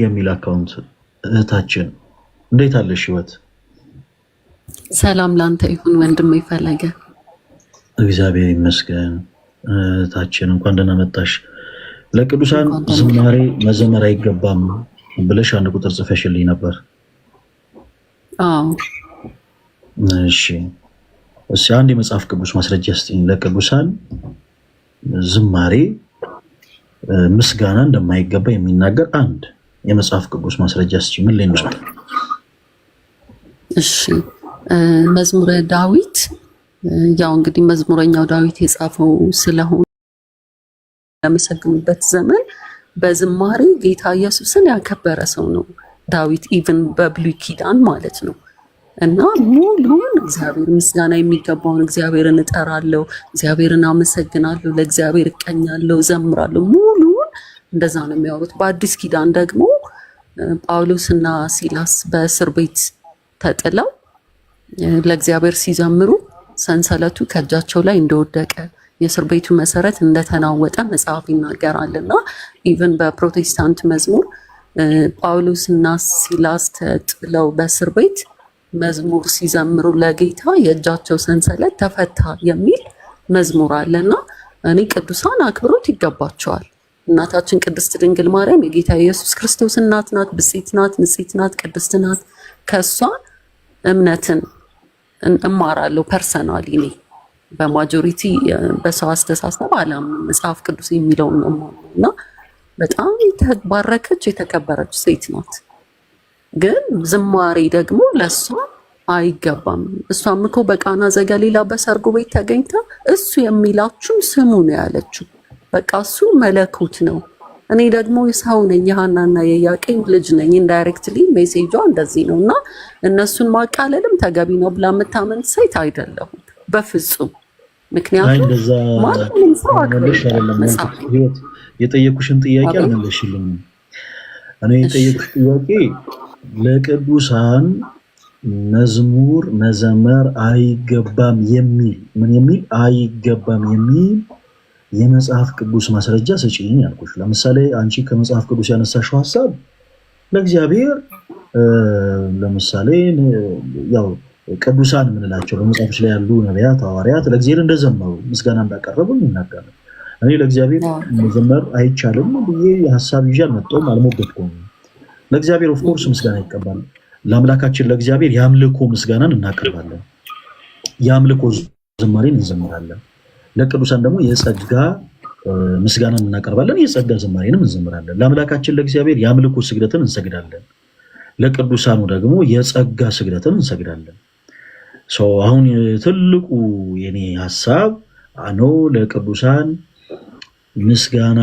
የሚል አካውንት እህታችን እንዴት አለሽ ህይወት? ሰላም ላንተ ይሁን ወንድሜ ፈለገ። እግዚአብሔር ይመስገን። እህታችን እንኳን ደህና መጣሽ። ለቅዱሳን ዝማሬ መዘመር አይገባም ብለሽ አንድ ቁጥር ጽፈሽልኝ ነበር። አዎ እሺ፣ አንድ የመጽሐፍ ቅዱስ ማስረጃ ስጥኝ። ለቅዱሳን ዝማሬ ምስጋና እንደማይገባ የሚናገር አንድ የመጽሐፍ ቅዱስ ማስረጃ ስጥኝ። ምን ላይ ነው? እሺ፣ መዝሙረ ዳዊት ያው እንግዲህ መዝሙረኛው ዳዊት የጻፈው ስለሆነ ያመሰግኑበት ዘመን በዝማሬ ጌታ ኢየሱስን ያከበረ ሰው ነው ዳዊት፣ ኢቭን በብሉይ ኪዳን ማለት ነው። እና ሙሉውን እግዚአብሔር ምስጋና የሚገባውን እግዚአብሔርን እጠራለሁ፣ እግዚአብሔርን አመሰግናለሁ፣ ለእግዚአብሔር እቀኛለሁ፣ ዘምራለሁ፣ ሙሉውን እንደዛ ነው የሚያወሩት። በአዲስ ኪዳን ደግሞ ጳውሎስና ሲላስ በእስር ቤት ተጥለው ለእግዚአብሔር ሲዘምሩ ሰንሰለቱ ከእጃቸው ላይ እንደወደቀ የእስር ቤቱ መሰረት እንደተናወጠ መጽሐፍ ይናገራልና ኢቭን በፕሮቴስታንት መዝሙር ጳውሎስና ሲላስ ተጥለው በእስር ቤት መዝሙር ሲዘምሩ ለጌታ የእጃቸው ሰንሰለት ተፈታ የሚል መዝሙር አለና እኔ ቅዱሳን አክብሮት ይገባቸዋል። እናታችን ቅድስት ድንግል ማርያም የጌታ ኢየሱስ ክርስቶስ እናት ናት፣ ብፅዕት ናት፣ ንጽሕት ናት፣ ቅድስት ናት። ከእሷ እምነትን እማራለሁ ፐርሰናሊ። እኔ በማጆሪቲ በሰው አስተሳሰብ አላምንም፣ መጽሐፍ ቅዱስ የሚለውን ነው የማምነው እና በጣም የተባረከች የተከበረች ሴት ናት። ግን ዝማሬ ደግሞ ለእሷ አይገባም። እሷም እኮ በቃና ዘገሊላ በሰርጉ ቤት ተገኝታ እሱ የሚላችሁ ስሙ ነው ያለችው። በቃ እሱ መለኮት ነው፣ እኔ ደግሞ ሰው ነኝ፣ የሐናና የኢያቄም ልጅ ነኝ። ኢንዳይሬክትሊ ሜሴጇ እንደዚህ ነው እና እነሱን ማቃለልም ተገቢ ነው ብላ የምታመን ሴት አይደለሁም በፍጹም። ምክንያቱም ማንም ሰው የጠየኩሽን ጥያቄ አልመለሽልኝም። እኔ የጠየኩሽ ጥያቄ ለቅዱሳን መዝሙር መዘመር አይገባም የሚል ምን የሚል አይገባም የሚል የመጽሐፍ ቅዱስ ማስረጃ ስጪኝ ያልኩሽ። ለምሳሌ አንቺ ከመጽሐፍ ቅዱስ ያነሳሽው ሐሳብ ለእግዚአብሔር ለምሳሌ ያው ቅዱሳን የምንላቸው በመጽሐፎች ላይ ያሉ ነቢያት፣ ሐዋርያት ለእግዚአብሔር እንደዘመሩ ምስጋና እንዳቀረቡ ይናገራል። እኔ ለእግዚአብሔር መዘመር አይቻልም ብዬ ሐሳብ ይዤ አልመጣሁም፣ አልሞገትኩም። ለእግዚአብሔር ኦፍኮርስ ምስጋና ይቀባል። ለአምላካችን ለእግዚአብሔር የአምልኮ ምስጋናን እናቀርባለን፣ የአምልኮ ዝማሬን እንዘምራለን። ለቅዱሳን ደግሞ የጸጋ ምስጋናን እናቀርባለን፣ የጸጋ ዝማሬንም እንዘምራለን። ለአምላካችን ለእግዚአብሔር የአምልኮ ስግደትን እንሰግዳለን፣ ለቅዱሳኑ ደግሞ የጸጋ ስግደትን እንሰግዳለን። አሁን ትልቁ የኔ ሐሳብ ነው ለቅዱሳን ምስጋና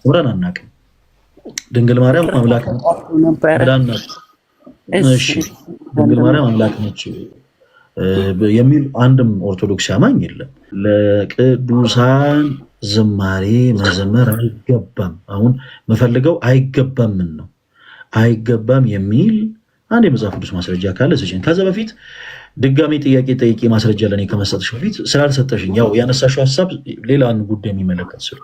ብለን አናውቅም። ድንግል ማርያም አምላክ ነች፣ ድንግል ማርያም አምላክ ነች የሚል አንድም ኦርቶዶክስ አማኝ የለም። ለቅዱሳን ዝማሬ መዘመር አይገባም። አሁን መፈልገው አይገባም ምን ነው አይገባም የሚል አንድ የመጽሐፍ ቅዱስ ማስረጃ ካለ ስጪኝ። ከዛ በፊት ድጋሚ ጥያቄ ጠይቄ ማስረጃ ለእኔ ከመሰጥሽ በፊት ስላልሰጠሽኝ ያው ያነሳሽው ሀሳብ ሌላን ጉዳይ የሚመለከት ስለ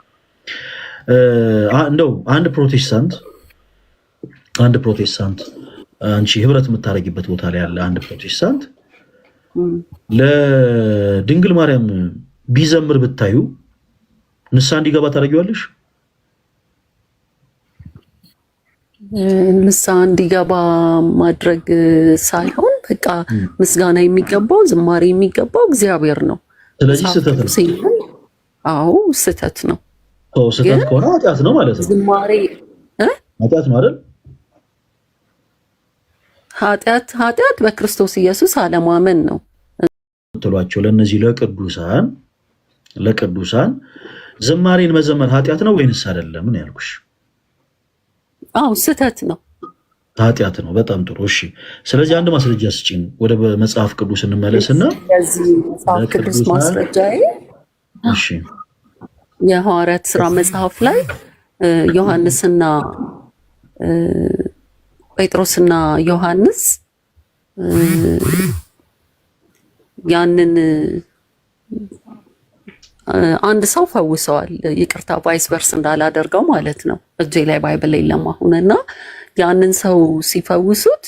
እንደው አንድ ፕሮቴስታንት አንቺ ህብረት የምታደርጊበት ቦታ ላይ ያለ አንድ ፕሮቴስታንት ለድንግል ማርያም ቢዘምር ብታዩ ንስሐ እንዲገባ ታደርጊዋለሽ? ንስሐ እንዲገባ ማድረግ ሳይሆን በቃ ምስጋና የሚገባው ዝማሬ የሚገባው እግዚአብሔር ነው። ስለዚህ ስህተት ነው። አዎ ስህተት ነው። ስህተት ከሆነ ኃጢአት ነው ማለት ነው። ዝማሬ ኃጢአት ነው አይደል? ኃጢአት በክርስቶስ ኢየሱስ አለማመን ነው ትሏቸው። ለነዚህ ለቅዱሳን ዝማሬን መዘመር ኃጢአት ነው ወይንስ አይደለም? ምን ያልኩሽ? አዎ ስህተት ነው። ኃጢአት ነው። በጣም ጥሩ እሺ። ስለዚህ አንድ ማስረጃ ስጪን፣ ወደ መጽሐፍ ቅዱስ እንመለስና ለዚህ መጽሐፍ ቅዱስ ማስረጃዬ እሺ የሐዋርያት ሥራ መጽሐፍ ላይ ዮሐንስና ጴጥሮስና ዮሐንስ ያንን አንድ ሰው ፈውሰዋል። ይቅርታ ቫይስ ቨርስ እንዳላደርገው ማለት ነው። እጄ ላይ ባይብል የለም አሁንና ያንን ሰው ሲፈውሱት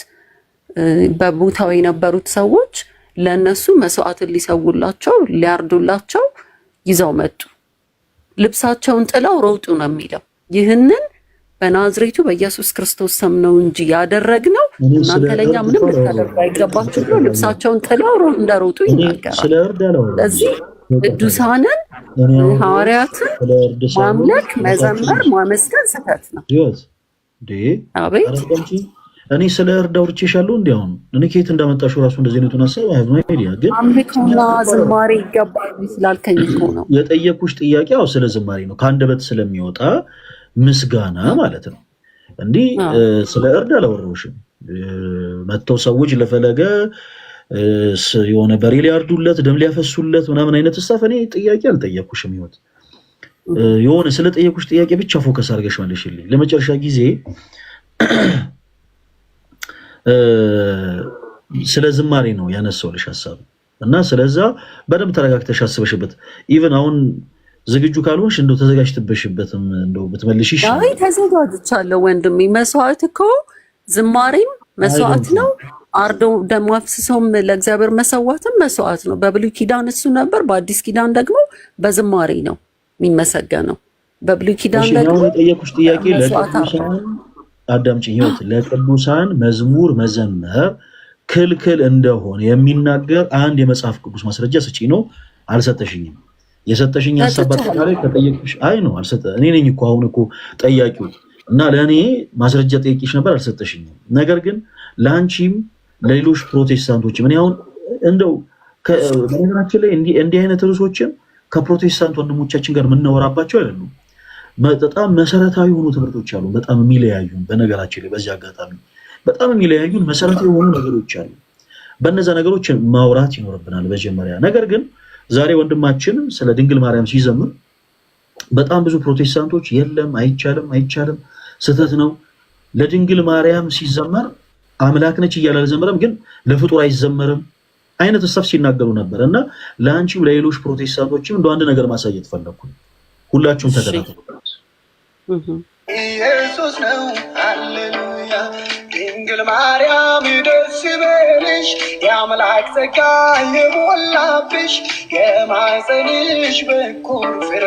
በቦታው የነበሩት ሰዎች ለነሱ መስዋዕትን ሊሰውላቸው ሊያርዱላቸው ይዘው መጡ። ልብሳቸውን ጥለው ሮጡ ነው የሚለው። ይህንን በናዝሬቱ በኢየሱስ ክርስቶስ ስም ነው እንጂ ያደረግነው እናንተ ለኛ ምንም ልታደርጉ አይገባችሁ ብሎ ልብሳቸውን ጥለው እንደሮጡ ይናገራል። ስለዚህ ቅዱሳንን ሐዋርያትን ማምለክ፣ መዘመር፣ ማመስገን ስህተት ነው። አቤት እኔ ስለ እርድ አውርቼሻለሁ። እንዲያውም እኔ ከየት እንዳመጣሽው ራሱ እንደዚህ አይነቱን ሀሳብ አይ ነው አይዲያ። ግን አምልኮና ዝማሬ ይገባል ስላልከኝ እኮ ነው የጠየኩሽ ጥያቄ። አዎ ስለ ዝማሬ ነው፣ ከአንደበት ስለሚወጣ ምስጋና ማለት ነው። እንዲህ ስለ እርድ አላወራሁሽም። መጥተው ሰዎች ለፈለገ የሆነ በሬ ሊያርዱለት ደም ሊያፈሱለት ምናምን አይነት ስታፍ እኔ ጥያቄ አልጠየኩሽም። ይወት የሆነ ስለ ጠየኩሽ ጥያቄ ብቻ ፎከስ አድርገሽ መልሽልኝ። ለመጨረሻ ጊዜ ስለ ዝማሬ ነው ያነሳውልሽ ሀሳብ እና ስለዛ በደንብ ተረጋግተሽ አስበሽበት ኢቭን አሁን ዝግጁ ካልሆንሽ እንደው ተዘጋጅተሽበትም እንደው ብትመልሽ ይሻላል። አይ ተዘጋጅቻለሁ ወንድሜ። መስዋዕት እኮ ዝማሬም መስዋዕት ነው። አርዶ ደም አፍስሰውም ለእግዚአብሔር መሰዋትም መስዋዕት ነው። በብሉይ ኪዳን እሱ ነበር፣ በአዲስ ኪዳን ደግሞ በዝማሬ ነው የሚመሰገነው። በብሉይ ኪዳን ደግሞ የጠየኩሽ ጥያቄ ለቅዱሳን አዳምጪኝ፣ ህይወት ለቅዱሳን መዝሙር መዘመር ክልክል እንደሆነ የሚናገር አንድ የመጽሐፍ ቅዱስ ማስረጃ ስጪ ነው። አልሰጠሽኝም። የሰጠሽኝ ሀሳብ በአጠቃላይ ከጠየቅሽ አይ ነው አልሰጠ እኔ ነኝ እኮ አሁን እኮ ጠያቂው እና ለእኔ ማስረጃ ጠይቂሽ ነበር አልሰጠሽኝም። ነገር ግን ለአንቺም ለሌሎች ፕሮቴስታንቶችም እኔ አሁን እንደው በነገራችን ላይ እንዲህ አይነት ርዕሶችን ከፕሮቴስታንት ወንድሞቻችን ጋር የምናወራባቸው አይደሉም። በጣም መሰረታዊ የሆኑ ትምህርቶች አሉ፣ በጣም የሚለያዩን። በነገራችን ላይ በዚህ አጋጣሚ በጣም የሚለያዩን መሰረታዊ የሆኑ ነገሮች አሉ። በእነዛ ነገሮች ማውራት ይኖርብናል መጀመሪያ። ነገር ግን ዛሬ ወንድማችን ስለ ድንግል ማርያም ሲዘምር በጣም ብዙ ፕሮቴስታንቶች የለም አይቻልም፣ አይቻልም፣ ስህተት ነው፣ ለድንግል ማርያም ሲዘመር አምላክ ነች እያለ አልዘመረም፣ ግን ለፍጡር አይዘመርም አይነት ሀሳብ ሲናገሩ ነበር። እና ለአንቺም ለሌሎች ፕሮቴስታንቶችም እንደ አንድ ነገር ማሳየት ፈለኩ። ሁላችሁም ተከታተሉ። ኢየሱስ ነው ሃሌሉያ ድንግል ማርያም ደስ ይበልሽ፣ የአምላክ ጸጋ የሞላብሽ፣ የማኅፀንሽ በኩር ፍሬ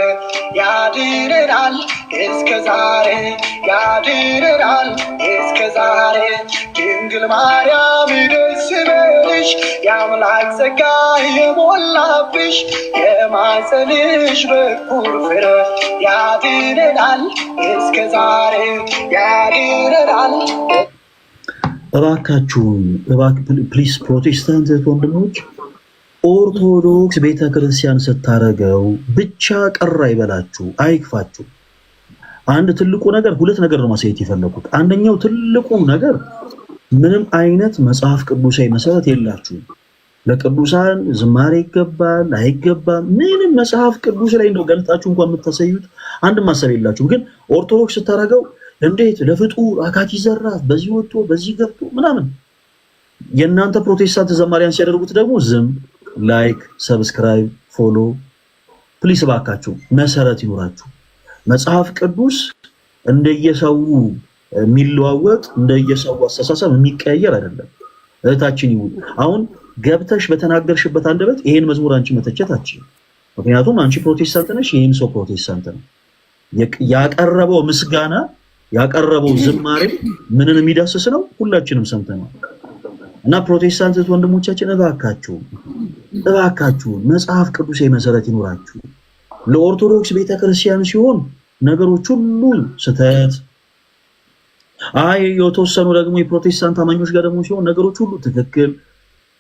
ያድነናል እስከ ዛሬ፣ ያድነናል እስከ ዛሬ። ድንግል ማርያም ደስ ይበልሽ፣ የአምላክ ጸጋ የሞላብሽ፣ የማኅፀንሽ በኩር ፍሬ ያድነናል እስከ ዛሬ፣ ያድነናል። እባካችሁን ፕሊስ ፕሮቴስታንት ወንድሞች ኦርቶዶክስ ቤተክርስቲያን ስታረገው ብቻ ቀር አይበላችሁ፣ አይክፋችሁ። አንድ ትልቁ ነገር ሁለት ነገር ነው ማሳየት የፈለኩት። አንደኛው ትልቁ ነገር ምንም አይነት መጽሐፍ ቅዱሳዊ መሰረት የላችሁም። ለቅዱሳን ዝማሬ ይገባል አይገባም ምንም መጽሐፍ ቅዱስ ላይ እንደው ገልጣችሁ እንኳን የምታሳዩት አንድ ማሰብ የላችሁም። ግን ኦርቶዶክስ ስታረገው እንዴት ለፍጡር አካኪ ዘራፍ በዚህ ወጥቶ በዚህ ገብቶ ምናምን። የእናንተ ፕሮቴስታንት ዘማሪያን ሲያደርጉት ደግሞ ዝም፣ ላይክ፣ ሰብስክራይብ፣ ፎሎ ፕሊስ። እባካችሁ መሰረት ይኖራችሁ። መጽሐፍ ቅዱስ እንደየሰው የሚለዋወጥ እንደየሰው አስተሳሰብ የሚቀየር አይደለም። እህታችን ይሁን አሁን ገብተሽ በተናገርሽበት አንደበት ይሄን መዝሙር አንቺ መተቸት አትችይም። ምክንያቱም አንቺ ፕሮቴስታንት ነሽ፣ ይሄም ሰው ፕሮቴስታንት ነው። ያቀረበው ምስጋና ያቀረበው ዝማሬ ምንን የሚዳስስ ነው? ሁላችንም ሰምተናል። እና ፕሮቴስታንት ወንድሞቻችን እባካችሁ መጽሐፍ ቅዱስ መሰረት ይኖራችሁ። ለኦርቶዶክስ ቤተክርስቲያን ሲሆን ነገሮች ሁሉ ስተት፣ አይ የተወሰኑ ደግሞ የፕሮቴስታንት አማኞች ጋር ደግሞ ሲሆን ነገሮች ሁሉ ትክክል።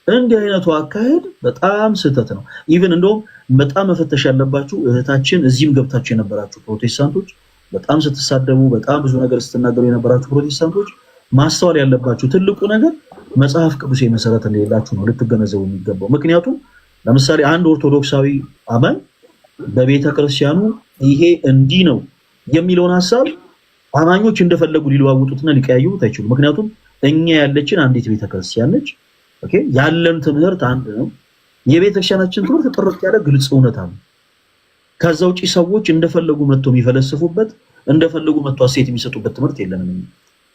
እንዲህ አይነቱ አካሄድ በጣም ስህተት ነው። ኢቭን እንደውም በጣም መፈተሽ ያለባችሁ እህታችን እዚህም ገብታችሁ የነበራችሁ ፕሮቴስታንቶች በጣም ስትሳደቡ በጣም ብዙ ነገር ስትናገሩ የነበራችሁ ፕሮቴስታንቶች ማስተዋል ያለባችሁ ትልቁ ነገር መጽሐፍ ቅዱስ መሰረት እንደሌላችሁ ነው ልትገነዘቡ የሚገባው። ምክንያቱም ለምሳሌ አንድ ኦርቶዶክሳዊ አማኝ በቤተ ክርስቲያኑ ይሄ እንዲህ ነው የሚለውን ሐሳብ አማኞች እንደፈለጉ ሊለዋውጡትና ሊቀያዩት አይችሉም። ምክንያቱም እኛ ያለችን አንዲት ቤተ ክርስቲያን ነች። ኦኬ፣ ያለን ትምህርት አንድ ነው። የቤተ ክርስቲያናችን ትምህርት ጥርት ያለ ግልጽ እውነታ ነው። ከዛ ውጪ ሰዎች እንደፈለጉ መጥቶ የሚፈለስፉበት እንደፈለጉ መጥቶ አስተያየት የሚሰጡበት ትምህርት የለንም።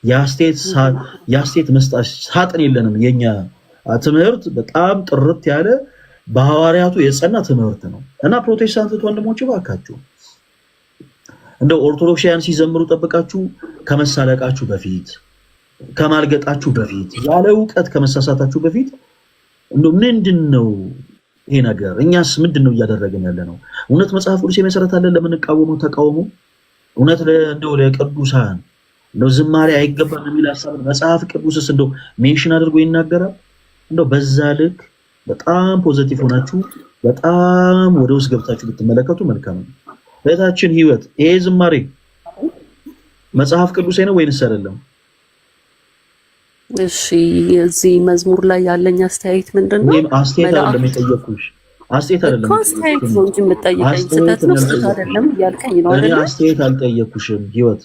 የአስተያየት መስጠት ሳጥን የለንም። የኛ ትምህርት በጣም ጥርት ያለ በሐዋርያቱ የጸና ትምህርት ነው እና ፕሮቴስታንት ወንድሞች እባካችሁ እንደ ኦርቶዶክሳውያን ሲዘምሩ ጠብቃችሁ ከመሳለቃችሁ በፊት ከማልገጣችሁ በፊት ያለ ዕውቀት ከመሳሳታችሁ በፊት ምንድነው ይሄ ነገር? እኛስ ምንድነው እያደረግን ያለ ነው? እውነት መጽሐፍ ቅዱስ መሰረት አለ ለምንቃወመው ተቃውሞ? እውነት እንደው ለቅዱሳን እንደው ዝማሬ አይገባም የሚል ሐሳብ መጽሐፍ ቅዱስስ እንደው ሜንሽን አድርጎ ይናገራል? እንደው በዛ ልክ በጣም ፖዚቲቭ ሆናችሁ በጣም ወደ ውስጥ ገብታችሁ ብትመለከቱ መልካም ነው። እህታችን ህይወት ይሄ ዝማሬ መጽሐፍ ቅዱሳዊ ነው ወይንስ አይደለም? እሺ እዚህ መዝሙር ላይ ያለኝ አስተያየት ምንድነው? አስተያየት አይደለም የጠየኩሽ። አስተያየት አይደለም እኮ አስተያየት ነው እንጂ የምጠይቀኝ ስህተት ነው ስህተት አይደለም እያልከኝ ነው አይደል? እኔ አስተያየት አልጠየኩሽም ህይወት።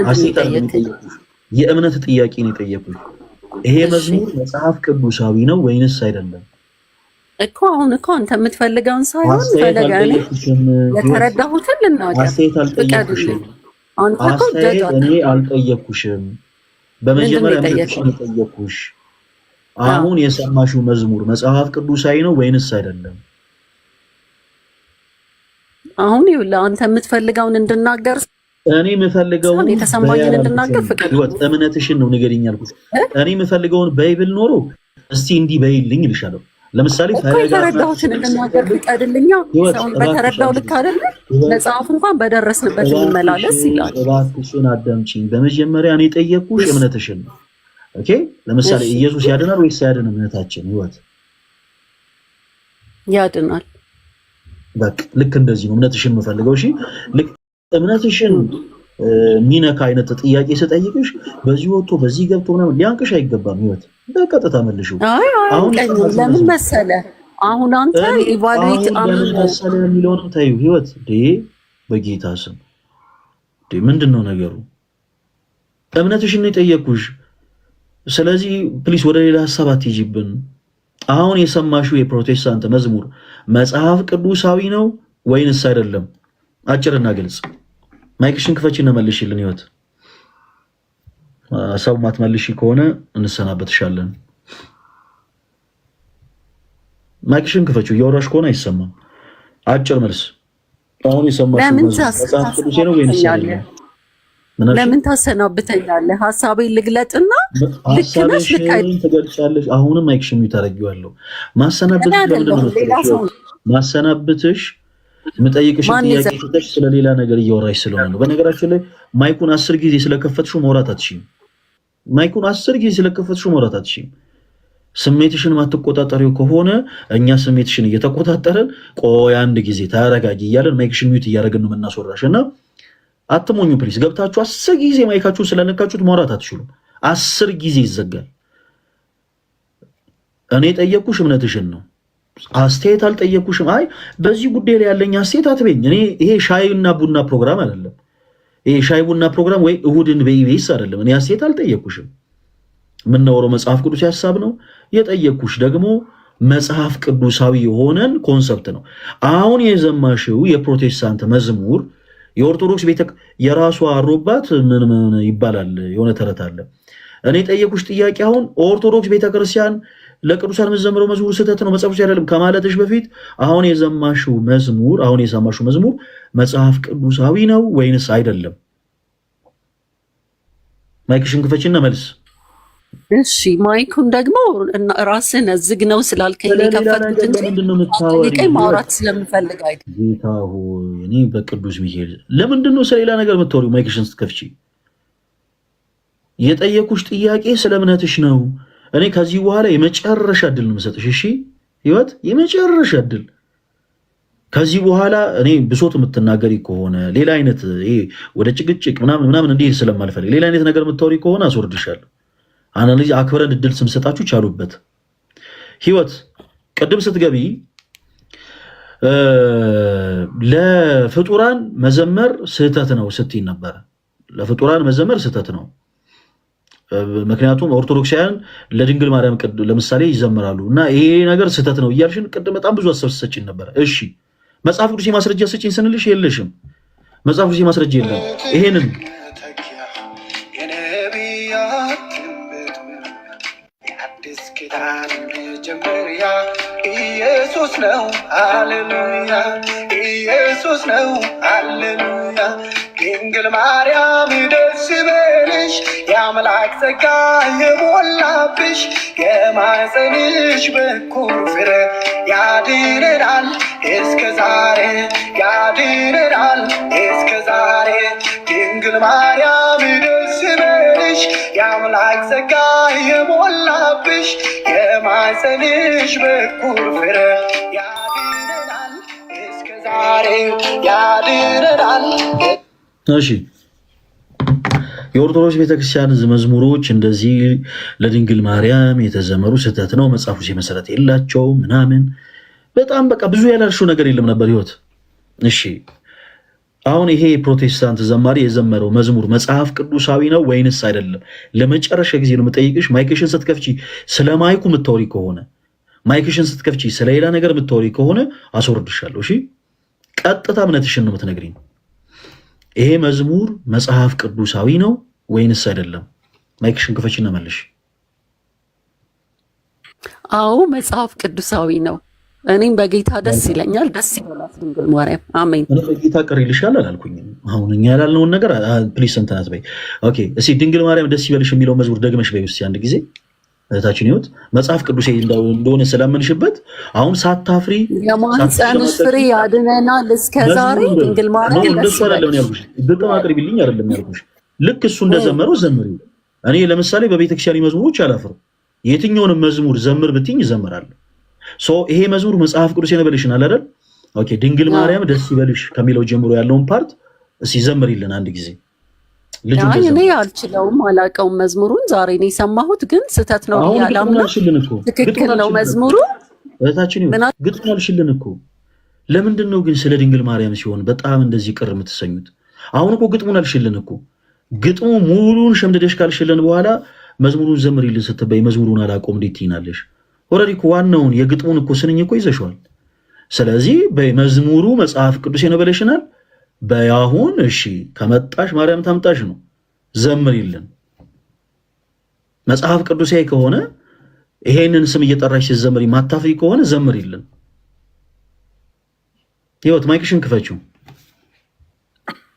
አስተያየት አይደለም የእምነት ጥያቄ ነው የጠየኩሽ። ይሄ መዝሙር መጽሐፍ ቅዱሳዊ ነው ወይንስ አይደለም እኮ። አሁን እኮ አንተ የምትፈልገውን ሳይሆን ፈለጋኔ የተረዳሁትን ልናገር። አስተያየት አልጠየኩሽም። እኔ አልጠየኩሽም። በመጀመሪያ የጠየኩሽ አሁን የሰማሽው መዝሙር መጽሐፍ ቅዱሳዊ ነው ወይንስ አይደለም? አሁን ይኸውልህ አንተ የምትፈልገውን እንድናገር እኔ የምፈልገውን የተሰማኝን እንድናገር ፍቅር እምነትሽን ነው ንገሪኝ ያልኩሽ። እኔ የምፈልገውን ባይብል ኖሮ እስቲ እንዲህ በይልኝ እልሻለሁ። ለምሳሌ የተረዳሁትን እንድናገር ፍቀድልኛ። ሰውን በተረዳው ልክ አይደለ? መጽሐፍ እንኳን በደረስንበት እንመላለስ ይላል። እባክሽን አዳምጪኝ። በመጀመሪያ እኔ ጠየቅኩሽ እምነትሽን ነው። ኦኬ፣ ለምሳሌ ኢየሱስ ያድናል ወይስ አያድንም? እምነታችን ህይወት ያድናል። በቃ ልክ እንደዚህ ነው እምነትሽን የምፈልገው። እሺ፣ ልክ እምነትሽን ሚነካ አይነት ጥያቄ ስጠይቅሽ በዚህ ወጥቶ በዚህ ገብቶ ምናምን ሊያንቅሽ አይገባም። ህይወት በቀጥታ መልሽው። አሁን ለምን መሰለ አሁን አንተ ኢቫሉዌት መሰለ የሚለውንም ታዩ። ህይወት በጌታ ስም ምንድነው ነገሩ? እምነትሽን ነው የጠየቅኩሽ። ስለዚህ ፕሊስ ወደ ሌላ ሀሳብ አትይጂብን። አሁን የሰማሽው የፕሮቴስታንት መዝሙር መጽሐፍ ቅዱሳዊ ነው ወይንስ አይደለም? አጭርና ግልጽ። ማይክሽን ክፈቺና መልሽልን። ህይወት ሰው ማትመልሺ ከሆነ እንሰናበትሻለን። ማይክሽን ክፈቺው። እያወራሽ ከሆነ አይሰማም። አጭር መልስ። አሁን የሰማሽው መጽሐፍ ቅዱስ ነው ወይንስ አይደለም? ለምን ታሰናብተኛለህ? ሐሳቤን ልግለጥና ልክ ነሽ ልክ አይደለም ትገልጫለሽ። አሁንም ማይክሽን ታረጊዋለሁ። ማሰናብትሽ የምጠይቅሽ ጥያቄ ትተሽ ስለሌላ ነገር እያወራሽ ስለሆነ ነው። በነገራችን ላይ ማይኩን 10 ጊዜ ስለከፈትሽው ማውራት አትችይም። ማይኩን 10 ጊዜ ስለከፈትሽው ማውራት አትችይም። ስሜትሽን ማትቆጣጠሪው ከሆነ እኛ ስሜትሽን እየተቆጣጠረን ቆይ አንድ ጊዜ ታረጋጊ እያለን ማይክሽን ሚዩት እያደረግን ነው የምናስወራሽ። እና አትሞኙ ፕሊስ። ገብታችሁ 10 ጊዜ ማይካችሁን ስለነካችሁት ማውራት አትችሉም። 10 ጊዜ ይዘጋል። እኔ ጠየቅኩሽ እምነትሽን ነው። አስተያየት አልጠየኩሽም። አይ በዚህ ጉዳይ ላይ ያለኝ አስተያየት አትበኝ። እኔ ይሄ ሻይና ቡና ፕሮግራም አይደለም። ይሄ ሻይ ቡና ፕሮግራም ወይ እሁድን በኢቢኤስ አይደለም። እኔ አስተያየት አልጠየኩሽም። የምናወራው መጽሐፍ ቅዱስ ሐሳብ ነው። የጠየኩሽ ደግሞ መጽሐፍ ቅዱሳዊ የሆነን ኮንሰፕት ነው። አሁን የዘማሽው የፕሮቴስታንት መዝሙር የኦርቶዶክስ ቤተ የራሷ አሮባት ምን ይባላል የሆነ ተረት አለ። እኔ ጠየኩሽ ጥያቄ አሁን ኦርቶዶክስ ቤተክርስቲያን ለቅዱሳን የምትዘምረው መዝሙር ስህተት ነው መጽሐፍ ቅዱስ አይደለም ከማለትሽ በፊት አሁን የሰማሽው መዝሙር መጽሐፍ ቅዱሳዊ ነው ወይንስ አይደለም? ማይክሽን ክፈችና መልስ። እሺ ማይኩን ደግሞ ራስን ዝግ ነው ስላልከኝ ከፈትኩት እንጂ ማውራት ስለምፈልግ አይደል። ጌታ ሆይ እኔ በቅዱስ ሚካኤል ለምንድን ነው ስለሌላ ነገር የምታወሪው? ማይክሽን ስትከፍቺ የጠየኩሽ ጥያቄ ስለ እምነትሽ ነው። እኔ ከዚህ በኋላ የመጨረሻ እድል ነው የምሰጥሽ። እሺ ህይወት፣ የመጨረሻ እድል። ከዚህ በኋላ እኔ ብሶት የምትናገሪ ከሆነ ሌላ አይነት ይሄ ወደ ጭቅጭቅ ምናምን እንዲሄድ ስለማልፈልግ ሌላ አይነት ነገር የምታወሪ ከሆነ አስወርድሻለሁ። አናሊዝ አክብረን እድል ስንሰጣችሁ ቻሉበት። ህይወት ቅድም ስትገቢ ለፍጡራን መዘመር ስህተት ነው ስትይ ነበር። ለፍጡራን መዘመር ስህተት ነው፣ ምክንያቱም ኦርቶዶክሳውያን ለድንግል ማርያም ለምሳሌ ይዘምራሉ እና ይሄ ነገር ስህተት ነው እያልሽን ቅድም በጣም ብዙ ሀሳብ ስትሰጪን ነበር። እሺ መጽሐፍ ቅዱስ ማስረጃ ስጪኝ ስንልሽ የለሽም። መጽሐፍ ቅዱስ ማስረጃ የለም። ይሄንን ኢየሱስ ነው ሃሌሉያ፣ ኢየሱስ ነው ሃሌሉያ። ድንግል ማርያም ደስ ይበልሽ፣ የአምላክ ጸጋ የሞላብሽ፣ የማኅፀንሽ በኩር ፍሬ ያድነናል እስከ ዛሬ፣ ያድነናል እስከ ዛሬ። ድንግል ማርያም ደስ ይበልሽ፣ የአምላክ ጸጋ የሞላብሽ፣ የማኅፀንሽ በኩር ፍሬ ያድነናል እስከ ዛሬ፣ ያድነናል። እሺ የኦርቶዶክስ ቤተክርስቲያን መዝሙሮች እንደዚህ ለድንግል ማርያም የተዘመሩ ስህተት ነው፣ መጽሐፉ መሰረት የላቸው ምናምን፣ በጣም በቃ ብዙ ያላልሽው ነገር የለም ነበር ህይወት። እሺ አሁን ይሄ ፕሮቴስታንት ዘማሪ የዘመረው መዝሙር መጽሐፍ ቅዱሳዊ ነው ወይንስ አይደለም? ለመጨረሻ ጊዜ ነው የምጠይቅሽ። ማይክሽን ስትከፍቺ ስለ ማይኩ የምታወሪ ከሆነ ማይክሽን ስትከፍቺ ስለሌላ ነገር የምታወሪ ከሆነ አስወርድሻለሁ። እሺ ቀጥታ እምነትሽን ነው የምትነግሪኝ። ይሄ መዝሙር መጽሐፍ ቅዱሳዊ ነው ወይንስ አይደለም? ማይክሽን ክፈችና መልሽ። አዎ መጽሐፍ ቅዱሳዊ ነው። እኔም በጌታ ደስ ይለኛል። ደስ ይበላት ድንግል ማርያም አሜን። እኔ በጌታ ቅር ይልሻል አላልኩኝም። አሁን እኛ ያላልነውን ነገር ፕሊስ እንተናት በይ። ኦኬ እስኪ ድንግል ማርያም ደስ ይበልሽ የሚለው መዝሙር ደግመሽ በይ እስኪ አንድ ጊዜ እህታችን ህይወት። መጽሐፍ ቅዱስ እንደሆነ ስላመንሽበት አሁን ሳታፍሪ የማኅፀንሽ ፍሬ ያድነናል እስከ ዛሬ ድንግል ማርያም ደስ ይበልሽ። ግጥም አቅርቢልኝ አይደለም ያልኩሽ። ልክ እሱ እንደዘመረው ዘምሪው። እኔ ለምሳሌ በቤተክርስቲያን መዝሙሮች አላፍርም። የትኛውንም መዝሙር ዘምር ብትኝ ይዘምራል። ይሄ መዝሙር መጽሐፍ ቅዱስ የነበልሽናል አይደል? ኦኬ ድንግል ማርያም ደስ ይበልሽ ከሚለው ጀምሮ ያለውን ፓርት እስኪ ዘምሪልን አንድ ጊዜ። እኔ አልችለውም አላውቀውም መዝሙሩን። ዛሬ ነው የሰማሁት፣ ግን ስህተት ነው ያላምነው። ትክክል ነው መዝሙሩ። እህታችን ግጥም አልሽልን እኮ። ለምንድን ነው ግን ስለ ድንግል ማርያም ሲሆን በጣም እንደዚህ ቅር የምትሰኙት? አሁን እኮ ግጥሙን አልሽልን እኮ። ግጥሙ ሙሉን ሸምድደሽ ካልሽልን በኋላ መዝሙሩን ዘምሪልን ስትበይ መዝሙሩን አላውቀውም እንዴት ትይናለሽ? ኦልሬዲ እኮ ዋናውን የግጥሙን እኮ ስንኝ እኮ ይዘሽዋል። ስለዚህ በመዝሙሩ መጽሐፍ ቅዱስ የነበለሽናል በያሁን እሺ ከመጣሽ ማርያም ታምጣሽ ነው ዘምሪልን። መጽሐፍ ቅዱሳዊ ከሆነ ይሄንን ስም እየጠራሽ ሲዘምሪ ማታፍሪ ከሆነ ዘምሪልን። ህይወት ማይክሽን ክፈችው።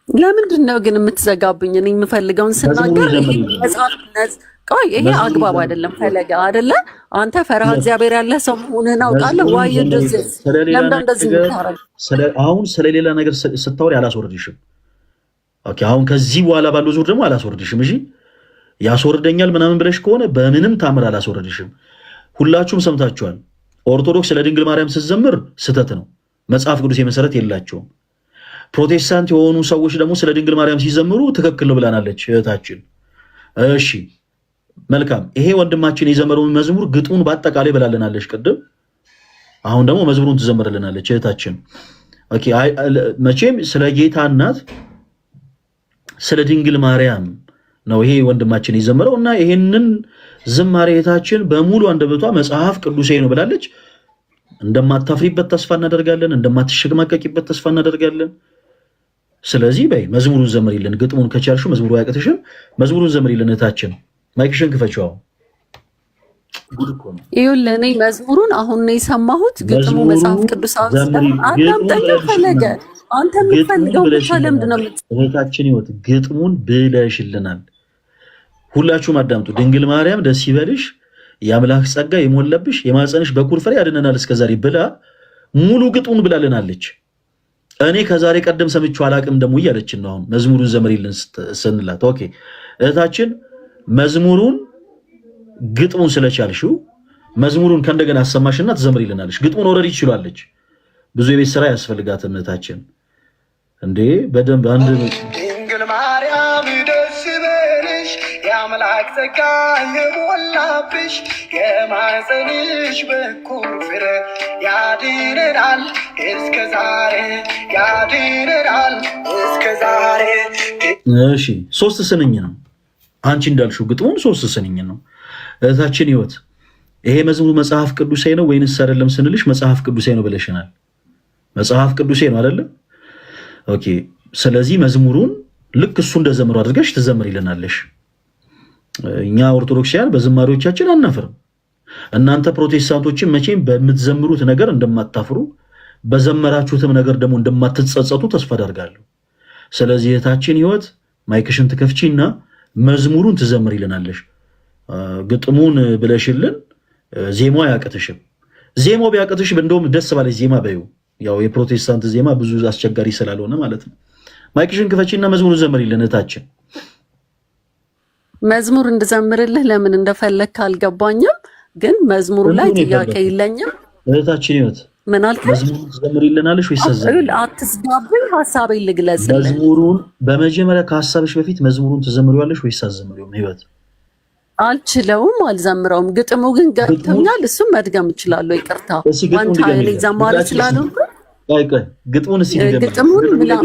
ለምንድን ነው ግን የምትዘጋብኝ? እኔ የምፈልገውን ስናገር ቆይ ይሄ አግባብ አይደለም። ፈለገ አይደለ አንተ ፈሪሃ እግዚአብሔር ያለ ሰው መሆንህን አውቃለሁ። ዋይ እንደዚህ አሁን ስለሌላ ነገር ስታወሪ አላስወርድሽም። ኦኬ አሁን ከዚህ በኋላ ባለው ዙር ደግሞ አላስወርድሽም። እሺ ያስወርደኛል ምናምን ብለሽ ከሆነ በምንም ታምር አላስወርድሽም። ሁላችሁም ሰምታችኋል። ኦርቶዶክስ ለድንግል ማርያም ስትዘምር ስህተት ነው፣ መጽሐፍ ቅዱስ መሰረት የላቸውም። ፕሮቴስታንት የሆኑ ሰዎች ደግሞ ስለ ድንግል ማርያም ሲዘምሩ ትክክል ነው ብላናለች እህታችን። እሺ መልካም። ይሄ ወንድማችን የዘመረውን መዝሙር ግጥሙን በአጠቃላይ ብላለናለች ቅድም። አሁን ደግሞ መዝሙሩን ትዘምርልናለች እህታችን። ኦኬ መቼም ስለ ጌታ እናት ስለ ድንግል ማርያም ነው ይሄ ወንድማችን የዘመረው እና ይሄንን ዝማሬ እህታችን በሙሉ አንደበቷ መጽሐፍ ቅዱሳዊ ነው ብላለች። እንደማታፍሪበት ተስፋ እናደርጋለን፣ እንደማትሸማቀቂበት ተስፋ እናደርጋለን። ስለዚህ በይ መዝሙሩን ዘምሪልን። ግጥሙን ከቻልሽው መዝሙሩ አያቅትሽም፣ መዝሙሩን ዘምሪልን እህታችን። ማይክሽን ክፈችው። ይኸውልህ እኔ መዝሙሩን አሁን ነው የሰማሁት። ግጥሙ መጽሐፍ ቅዱሳዊ አዳምጠኛ ፈለገ። አንተ የምትፈልገው ብቻ ለምንድን ነው እህታችን ህይወት ግጥሙን ብለሽልናል። ሁላችሁም አዳምጡ። ድንግል ማርያም ደስ ይበልሽ፣ የአምላክ ጸጋ የሞላብሽ፣ የማኅፀንሽ በኩር ፍሬ ያድነናል እስከዛሬ ብላ ሙሉ ግጥሙን ብላልናለች። እኔ ከዛሬ ቀደም ሰምቼው አላቅም ደግሞ እያለችን ነው። አሁን መዝሙሩን ዘምሪልን ስንላት ኦኬ እህታችን መዝሙሩን ግጥሙን ስለቻልሽው መዝሙሩን ከእንደገና አሰማሽና ትዘምሪልናለች። ግጥሙን ኦልሬዲ ትችላለች። ብዙ የቤት ስራ ያስፈልጋት እህታችን። እንዴ በደንብ አንድ ድንግል ማርያም ደስ ይበልሽ የአምላክ ጸጋ የሞላብሽ የማኅፀንሽ በኩር ፍሬ ያድነናል እስከ ዛሬ ያድነናል እስከ ዛሬ። እሺ 3 ስንኝ ነው አንቺ እንዳልሽው ግጥሙን 3 ስንኝ ነው። እህታችን ህይወት ይሄ መዝሙር መጽሐፍ ቅዱሳዊ ነው ወይንስ አይደለም ስንልሽ መጽሐፍ ቅዱሳዊ ነው ብለሽናል። መጽሐፍ ቅዱሳዊ ነው አይደለም? ኦኬ። ስለዚህ መዝሙሩን ልክ እሱ እንደዘመረው አድርገሽ ትዘምሪልናለሽ። እኛ ኦርቶዶክሳውያን በዝማሬዎቻችን አናፍርም። እናንተ ፕሮቴስታንቶችን መቼም በምትዘምሩት ነገር እንደማታፍሩ በዘመራችሁትም ነገር ደግሞ እንደማትጸጸቱ ተስፋ አደርጋለሁ። ስለዚህ እህታችን ህይወት ማይክሽን ትከፍቺና መዝሙሩን ትዘምሪልናለሽ። ግጥሙን ብለሽልን ዜማው አያቅትሽም። ዜማው ቢያቅትሽ እንደውም ደስ ባለሽ ዜማ በይው። ያው የፕሮቴስታንት ዜማ ብዙ አስቸጋሪ ስላልሆነ ማለት ነው። ማይክሽን ክፈቺና መዝሙሩን ዘምሪልን እህታችን። መዝሙር እንድዘምርልህ ለምን እንደፈለግክ አልገባኝም፣ ግን መዝሙሩ ላይ ጥያቄ የለኝም። እህታችን ህይወት ምን አልከኝ? መዝሙሩን ትዘምሪልናለሽ ወይስ ዘምሪ? አትስጋብኝ፣ ሐሳቤን ልግለጽልህ። መዝሙሩን በመጀመሪያ ከሐሳብሽ በፊት መዝሙሩን ትዘምሪዋለሽ ወይስ አትዘምሪውም? ህይወት አልችለውም፣ አልዘምረውም። ግጥሙ ግን ገብቶኛል። እሱም መድገም እችላለሁ። ይቅርታ ዋንታ ላይ ዘማሪ ስላልሆንኩ ግጥሙን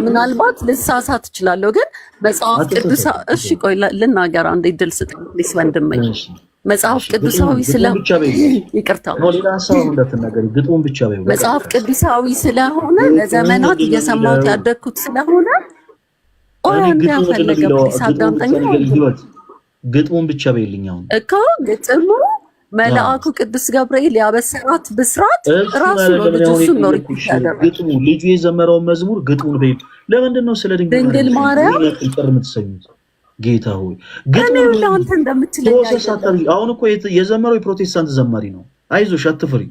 ምናልባት ልሳሳት እችላለሁ፣ ግን መጽሐፍ ቅዱስ እሺ፣ ቆይ ልናገር አንዴ ድል ስጠኝ ፕሊስ ወንድሜ። መጽሐፍ ቅዱሳዊ መጽሐፍ ቅዱሳዊ ስለሆነ ለዘመናት እየሰማሁት ያደግኩት ስለሆነ ያፈለገ ፕሊስ አዳምጠኝ። ግጥሙን ብቻ በይልኝ አሁን እኮ ግጥሙ መልአኩ ቅዱስ ገብርኤል ያበሰራት ብስራት ራሱ ነው። ልጁን ነው ግጥሙ ልጁ የዘመረውን መዝሙር ግጥሙን በይ። ለምንድን ነው ስለ ድንግል ማርያም ጥር የምትሰኙት? ጌታ ሆይ ግጥሙ ለአንተ እንደምትለኝ አሁን እኮ የዘመረው የፕሮቴስታንት ዘማሪ ነው። አይዞሽ አትፍሪ።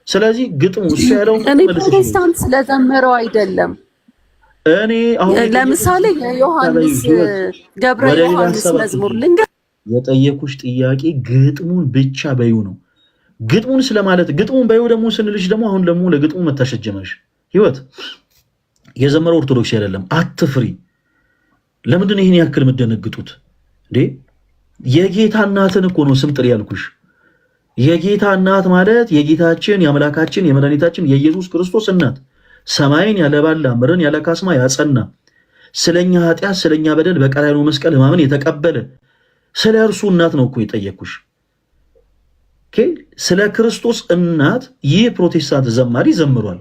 ስለዚህ ግጥሙ እሱ ያለው እኔ ፕሮቴስታንት ስለዘመረው አይደለም። እኔ አሁን ለምሳሌ የዮሐንስ ገብረ ዮሐንስ መዝሙር የጠየኩሽ ጥያቄ ግጥሙን ብቻ በዩ ነው። ግጥሙን ስለማለት ግጥሙን በዩ ደግሞ ስንልሽ ደግሞ አሁን ደግሞ ለግጥሙ መታሸጀመሽ ህይወት የዘመረው ኦርቶዶክስ አይደለም። አትፍሪ። ለምንድን ነው ይሄን ያክል የምትደነግጡት እንዴ? የጌታ እናትን እኮ ነው ስም ጥሪ ያልኩሽ። የጌታ እናት ማለት የጌታችን የአምላካችን የመድኃኒታችን የኢየሱስ ክርስቶስ እናት ሰማይን ያለባላ ምድርን ያለ ካስማ ያጸና ስለኛ ኃጢአት ስለኛ በደል በቀራንዮ መስቀል ሕማምን የተቀበለ ስለ እርሱ እናት ነው እኮ የጠየኩሽ። ስለ ክርስቶስ እናት ይህ ፕሮቴስታንት ዘማሪ ዘምሯል።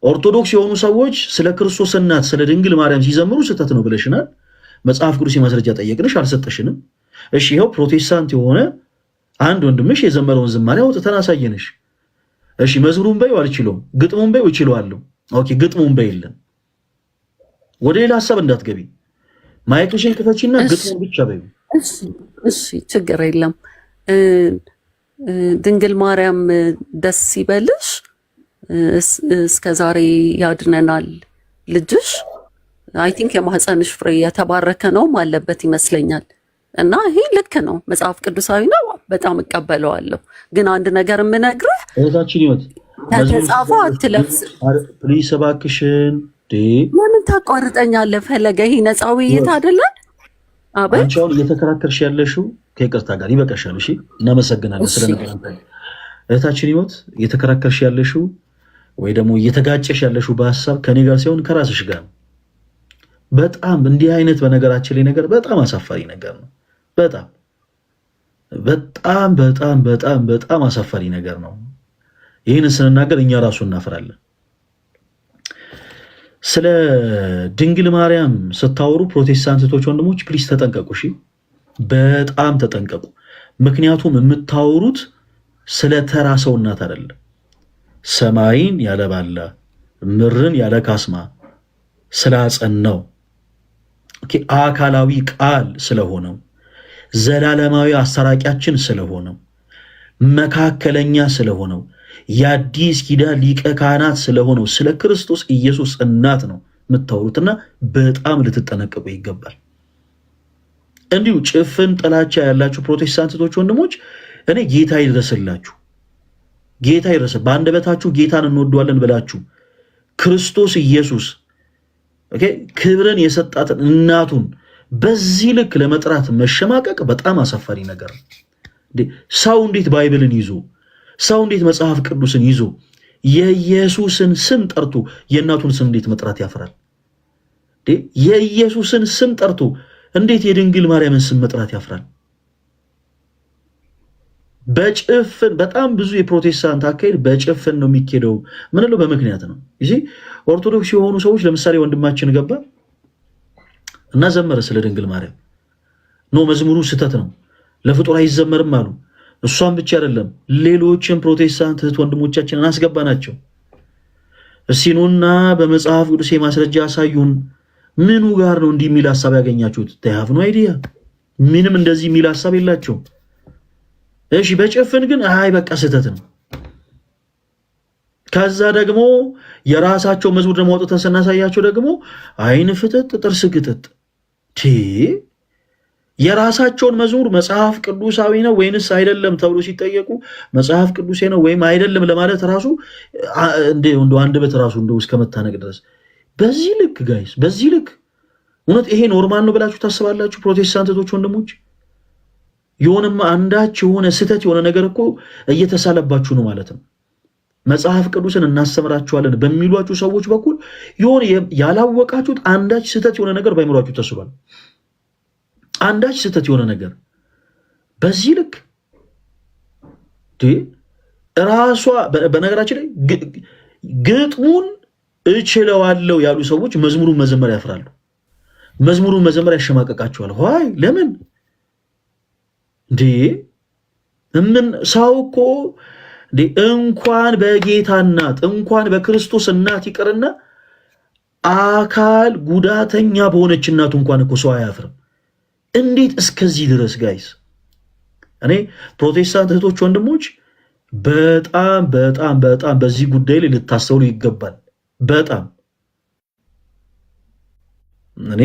ኦርቶዶክስ የሆኑ ሰዎች ስለ ክርስቶስ እናት ስለ ድንግል ማርያም ሲዘምሩ ስህተት ነው ብለሽናል። መጽሐፍ ቅዱስ የማስረጃ ጠየቅንሽ፣ አልሰጠሽንም። እሺ ይኸው ፕሮቴስታንት የሆነ አንድ ወንድምሽ የዘመረውን ዝማሬ አውጥተን አሳየንሽ። እሺ መዝሙሩን በይው አልችለውም፣ ግጥሙን በይው እችለዋለሁ። ኦኬ ግጥሙን በይልን፣ ወደ ሌላ ሐሳብ እንዳትገቢ። ማይክሽን ክፈቺና ግጥሙን ብቻ በይው። እሺ ችግር የለም። ድንግል ማርያም ደስ ይበልሽ፣ እስከ ዛሬ ያድነናል ልጅሽ። አይ ቲንክ የማህፀንሽ ፍሬ የተባረከ ነውም አለበት ይመስለኛል። እና ይሄ ልክ ነው፣ መጽሐፍ ቅዱሳዊ ነው፣ በጣም እቀበለዋለሁ። ግን አንድ ነገር የምነግርህ እህታችን ህይወት ከተጻፈው አትለብስ ፕሊስ እባክሽን። ለምን ታቋርጠኛለህ? ፈለገ ይሄ ነፃ ውይይት አይደለም። አንቺ አሁን እየተከራከርሽ ያለሽው ከይቅርታ ጋር ይበቃሻል። እሺ እናመሰግናለን ስለነገርኩሽ። እህታችን ህይወት እየተከራከርሽ ያለሽው ወይ ደግሞ እየተጋጨሽ ያለሽው በሐሳብ ከኔ ጋር ሳይሆን ከራስሽ ጋር። በጣም እንዲህ አይነት በነገራችን ላይ ነገር በጣም አሳፋሪ ነገር ነው። በጣም በጣም በጣም በጣም በጣም አሳፋሪ ነገር ነው። ይህን ስንናገር እኛ ራሱ እናፍራለን። ስለ ድንግል ማርያም ስታወሩ ፕሮቴስታንቶች ወንድሞች ፕሊስ ተጠንቀቁ። እሺ በጣም ተጠንቀቁ። ምክንያቱም የምታወሩት ስለ ተራ ሰው እናት አይደለም። ሰማይን ያለባላ ምድርን ያለ ካስማ ስላጸናው አካላዊ ቃል ስለሆነው ዘላለማዊ አስታራቂያችን ስለሆነው መካከለኛ ስለሆነው የአዲስ ኪዳን ሊቀ ካህናት ስለሆነው ስለ ክርስቶስ ኢየሱስ እናት ነው የምታወሩትና በጣም ልትጠነቀቁ ይገባል። እንዲሁ ጭፍን ጥላቻ ያላችሁ ፕሮቴስታንቶች ወንድሞች እኔ ጌታ ይድረስላችሁ፣ ጌታ ይድረስ። በአንደበታችሁ ጌታን እንወደዋለን ብላችሁ ክርስቶስ ኢየሱስ ክብርን የሰጣትን እናቱን በዚህ ልክ ለመጥራት መሸማቀቅ በጣም አሳፋሪ ነገር ነው። ሰው እንዴት ባይብልን ይዞ ሰው እንዴት መጽሐፍ ቅዱስን ይዞ የኢየሱስን ስም ጠርቶ የእናቱን ስም እንዴት መጥራት ያፍራል? የኢየሱስን ስም ጠርቶ እንዴት የድንግል ማርያምን ስም መጥራት ያፍራል? በጭፍን በጣም ብዙ የፕሮቴስታንት አካሄድ በጭፍን ነው የሚኬደው። ምን ነው በምክንያት ነው። እሺ ኦርቶዶክስ የሆኑ ሰዎች ለምሳሌ ወንድማችን ገባ እና ዘመረ ስለ ድንግል ማርያም ነው መዝሙሩ ስህተት ነው ለፍጡር አይዘመርም አሉ። እሷን ብቻ አይደለም ሌሎችን ፕሮቴስታንት እህት ወንድሞቻችንን አስገባናቸው። እስኪኑና በመጽሐፍ ቅዱስ ማስረጃ ያሳዩን። ምኑ ጋር ነው እንዲህ የሚል ሐሳብ ያገኛችሁት? ተያፍ ነው አይዲያ ምንም እንደዚህ የሚል ሐሳብ የላቸው። እሺ በጭፍን ግን አይ በቃ ስህተት ነው። ከዛ ደግሞ የራሳቸው መዝሙር ደግሞ አውጥተን ስናሳያቸው ደግሞ አይን ፍጥጥ ጥርስ ግጥጥ የራሳቸውን መዝሙር መጽሐፍ ቅዱሳዊ ነው ወይንስ አይደለም ተብሎ ሲጠየቁ መጽሐፍ ቅዱሴ ነው ወይም አይደለም ለማለት ራሱ እንደው አንደበት ራሱ እንደው እስከመታነቅ ድረስ። በዚህ ልክ ጋይስ፣ በዚህ ልክ እውነት ይሄ ኖርማል ነው ብላችሁ ታስባላችሁ? ፕሮቴስታንቶች ወንድሞች የሆነማ አንዳች የሆነ ስህተት የሆነ ነገር እኮ እየተሳለባችሁ ነው ማለት ነው። መጽሐፍ ቅዱስን እናስተምራችኋለን በሚሏችሁ ሰዎች በኩል የሆነ ያላወቃችሁት አንዳች ስህተት የሆነ ነገር ባይምሯችሁ ተስሏል። አንዳች ስህተት የሆነ ነገር በዚህ ልክ ራሷ በነገራችን ላይ ግጥሙን እችለዋለሁ ያሉ ሰዎች መዝሙሩን መዘመር ያፍራሉ። መዝሙሩን መዘመር ያሸማቀቃቸዋል። ሆይ ለምን ምን ሰው እኮ እንኳን በጌታ እናት እንኳን በክርስቶስ እናት ይቅርና አካል ጉዳተኛ በሆነች እናቱ እንኳን እኮ ሰው አያፍርም። እንዴት እስከዚህ ድረስ ጋይስ? እኔ ፕሮቴስታንት እህቶች ወንድሞች በጣም በጣም በጣም በዚህ ጉዳይ ላይ ልታስተውሉ ይገባል። በጣም እኔ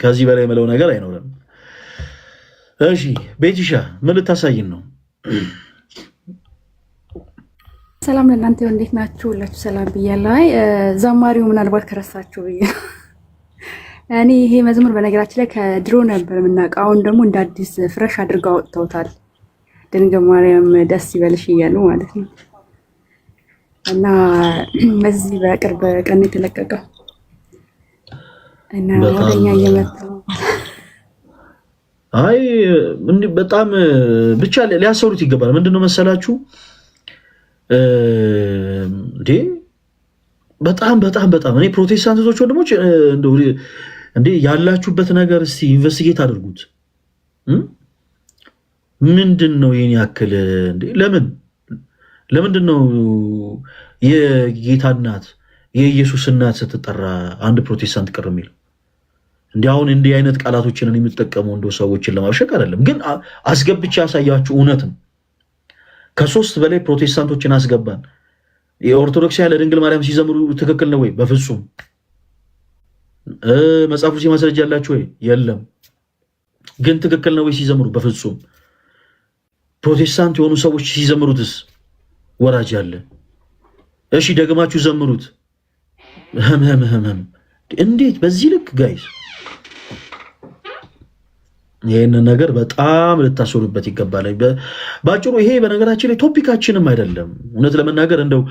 ከዚህ በላይ የምለው ነገር አይኖርም። እሺ ቤቲሻ ምን ልታሳይን ነው? ሰላም ለእናንተ እንዴት ናችሁ? ሁላችሁ ሰላም ብያለሁ። አይ ዘማሪው ምናልባት ከረሳችሁ ብዬ እኔ ይሄ መዝሙር በነገራችን ላይ ከድሮ ነበር የምናውቀው። አሁን ደግሞ እንደ አዲስ ፍረሽ አድርገው አውጥተውታል። ድንግል ማርያም ደስ ይበልሽ እያሉ ማለት ነው። እና በዚህ በቅርብ ቀን የተለቀቀው እና ወደኛ እየመጣ አይ በጣም ብቻ ሊያሰሩት ይገባል። ምንድነው መሰላችሁ በጣም በጣም በጣም እኔ ፕሮቴስታንቶች ወንድሞች እንዴ ያላችሁበት ነገር እስቲ ኢንቨስቲጌት አድርጉት። ምንድነው የኔ ያክል እንዴ? ለምንድነው የጌታ እናት የኢየሱስ እናት ስትጠራ አንድ ፕሮቴስታንት ቅር የሚል? እንዲህ አሁን እንዲህ አይነት ቃላቶችን የሚጠቀሙ እንደው ሰዎችን ለማብሸቅ አይደለም፣ ግን አስገብቼ ያሳያችሁ እውነት ነው። ከ3 በላይ ፕሮቴስታንቶችን አስገባን። የኦርቶዶክሳውያን ለድንግል ማርያም ሲዘምሩ ትክክል ነው ወይ? በፍጹም። መጽሐፉ ማስረጃ ያላችሁ ወይ? የለም። ግን ትክክል ነው ወይ ሲዘምሩ? በፍጹም። ፕሮቴስታንት የሆኑ ሰዎች ሲዘምሩትስ ወራጅ አለ። እሺ ደግማችሁ ዘምሩት። እንዴት በዚህ ልክ ጋይስ? ይህንን ነገር በጣም ልታስሩበት ይገባል። ባጭሩ ይሄ በነገራችን ላይ ቶፒካችንም አይደለም። እውነት ለመናገር እንደው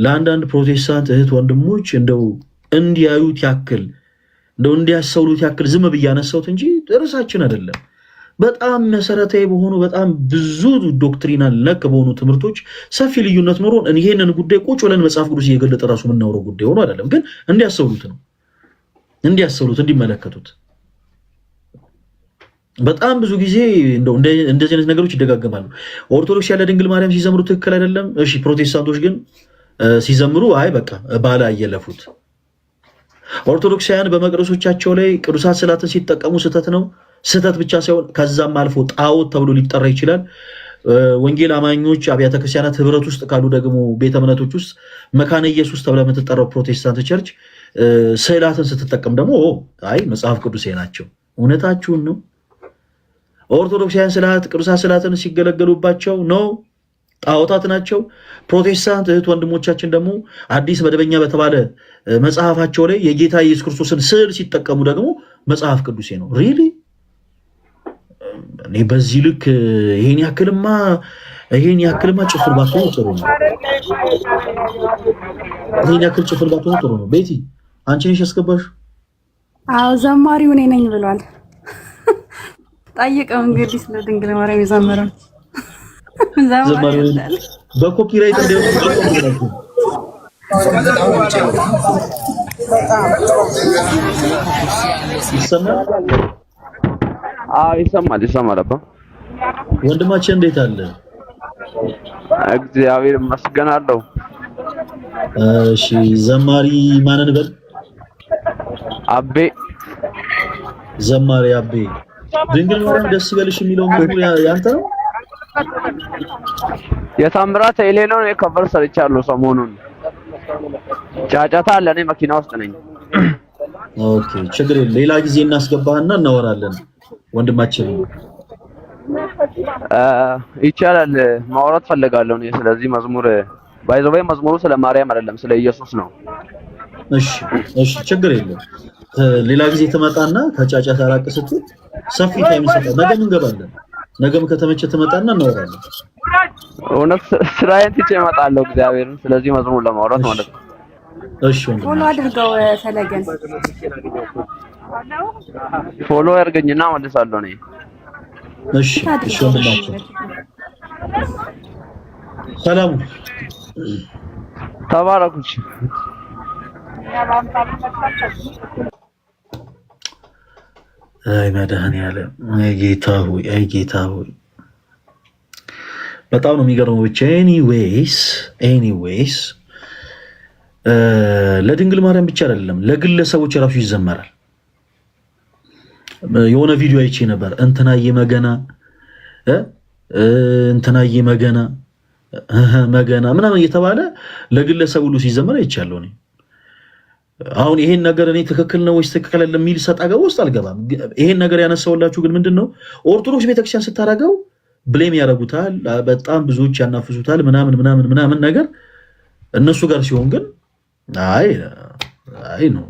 ለአንዳንድ ፕሮቴስታንት እህት ወንድሞች እንደው እንዲያዩት ያክል እንደው እንዲያሰውሉት ያክል ዝም ብዬ አነሳሁት እንጂ ርዕሳችን አይደለም። በጣም መሰረታዊ በሆኑ በጣም ብዙ ዶክትሪናል ነክ በሆኑ ትምህርቶች ሰፊ ልዩነት ኖሮን ይሄንን ጉዳይ ቁጭ ብለን መጽሐፍ ቅዱስ እየገለጠ ራሱ የምናወራው ጉዳይ ሆኖ አይደለም። ግን እንዲያሰውሉት ነው፣ እንዲያሰውሉት እንዲመለከቱት። በጣም ብዙ ጊዜ እንደዚህ አይነት ነገሮች ይደጋገማሉ። ኦርቶዶክስ ያለ ድንግል ማርያም ሲዘምሩ ትክክል አይደለም። እሺ ፕሮቴስታንቶች ግን ሲዘምሩ አይ በቃ ባላ አየለፉት። ኦርቶዶክሳውያን በመቅደሶቻቸው ላይ ቅዱሳት ስዕላትን ሲጠቀሙ ስህተት ነው። ስህተት ብቻ ሳይሆን ከዛም አልፎ ጣዖት ተብሎ ሊጠራ ይችላል። ወንጌል አማኞች አብያተ ክርስቲያናት ህብረት ውስጥ ካሉ ደግሞ ቤተ እምነቶች ውስጥ መካነ ኢየሱስ ተብላ የምትጠራው ፕሮቴስታንት ቸርች ስዕላትን ስትጠቀም ደግሞ አይ መጽሐፍ ቅዱሴ ናቸው። እውነታችሁን ነው። ኦርቶዶክሳውያን ስዕላት ቅዱሳት ስዕላትን ሲገለገሉባቸው ነው ጣዖታት ናቸው። ፕሮቴስታንት እህት ወንድሞቻችን ደግሞ አዲስ መደበኛ በተባለ መጽሐፋቸው ላይ የጌታ ኢየሱስ ክርስቶስን ስዕል ሲጠቀሙ ደግሞ መጽሐፍ ቅዱሴ ነው። ሪሊ እኔ በዚህ ልክ ይሄን ያክልማ ጭፍር ባትሆኑ ጥሩ ነው። ይሄን ያክል ጭፍር ባትሆኑ ጥሩ ነው። ቤቲ አንቺ ነሽ ያስገባሽ? አዎ ዘማሪው እኔ ነኝ ብሏል። ጠይቀው እንግዲህ ስለ ድንግል ማርያም የዘመረው ዘማሪው በኮፒራይት እንደው ይሰማል። አባ ወንድማችን እንዴት አለ? እግዚአብሔር ይመስገን አለው። እሺ ዘማሪ ማንን በል? አቤ ዘማሪ አቤ ድንግል ማርያም ደስ ይበልሽ የሚለው መዝሙር ያንተ ነው? የታምራት ኤሌኖን የከቨር ሰርቻለሁ ሰሞኑን። ጫጫታ አለ፣ እኔ መኪና ውስጥ ነኝ። ኦኬ ችግር የለም። ሌላ ጊዜ እናስገባህና እናወራለን ወንድማችን። ይቻላል፣ ማውራት ፈልጋለሁ እኔ ስለዚህ መዝሙር። ባይዘው መዝሙሩ ስለ ማርያም አይደለም ስለ ኢየሱስ ነው። እሺ ችግር የለም። ሌላ ጊዜ ትመጣና ከጫጫታ ራቅ ስትል ሰፊ ታይም ሰጠን። ነገም እንገባለን። ነገም ከተመቸ ትመጣና እናወራለን። እውነት ስራዬን ትቼ እመጣለሁ እግዚአብሔርን። ስለዚህ መዝሙር ለማውራት ማለት ነው። እሺ ፎሎ አድርገው ፈለገን ፎሎ ያርገኝና መልሳለሁ እኔ። እሺ ወንድማችን ሰላም ተባረኩ። አይ መድኃኒዓለም፣ አይ ጌታ ሆይ በጣም ነው የሚገርመው። ብቻ ኤኒዌይስ ለድንግል ማርያም ብቻ አይደለም ለግለሰቦች ራሱ ይዘመራል። የሆነ ቪዲዮ አይቼ ነበር። እንትናዬ መገና ምናምን እየተባለ ለግለሰብ ሁሉ ሲዘመር አይቻለሁ እኔ። አሁን ይሄን ነገር እኔ ትክክል ነው ወይስ ትክክል አይደለም የሚል ሰጣ ገባ ውስጥ አልገባም። ይሄን ነገር ያነሳውላችሁ ግን ምንድነው ኦርቶዶክስ ቤተክርስቲያን ስታረገው ብሌም ያደርጉታል፣ በጣም ብዙዎች ያናፍሱታል ምናምን ነገር እነሱ ጋር ሲሆን ግን አይ ነው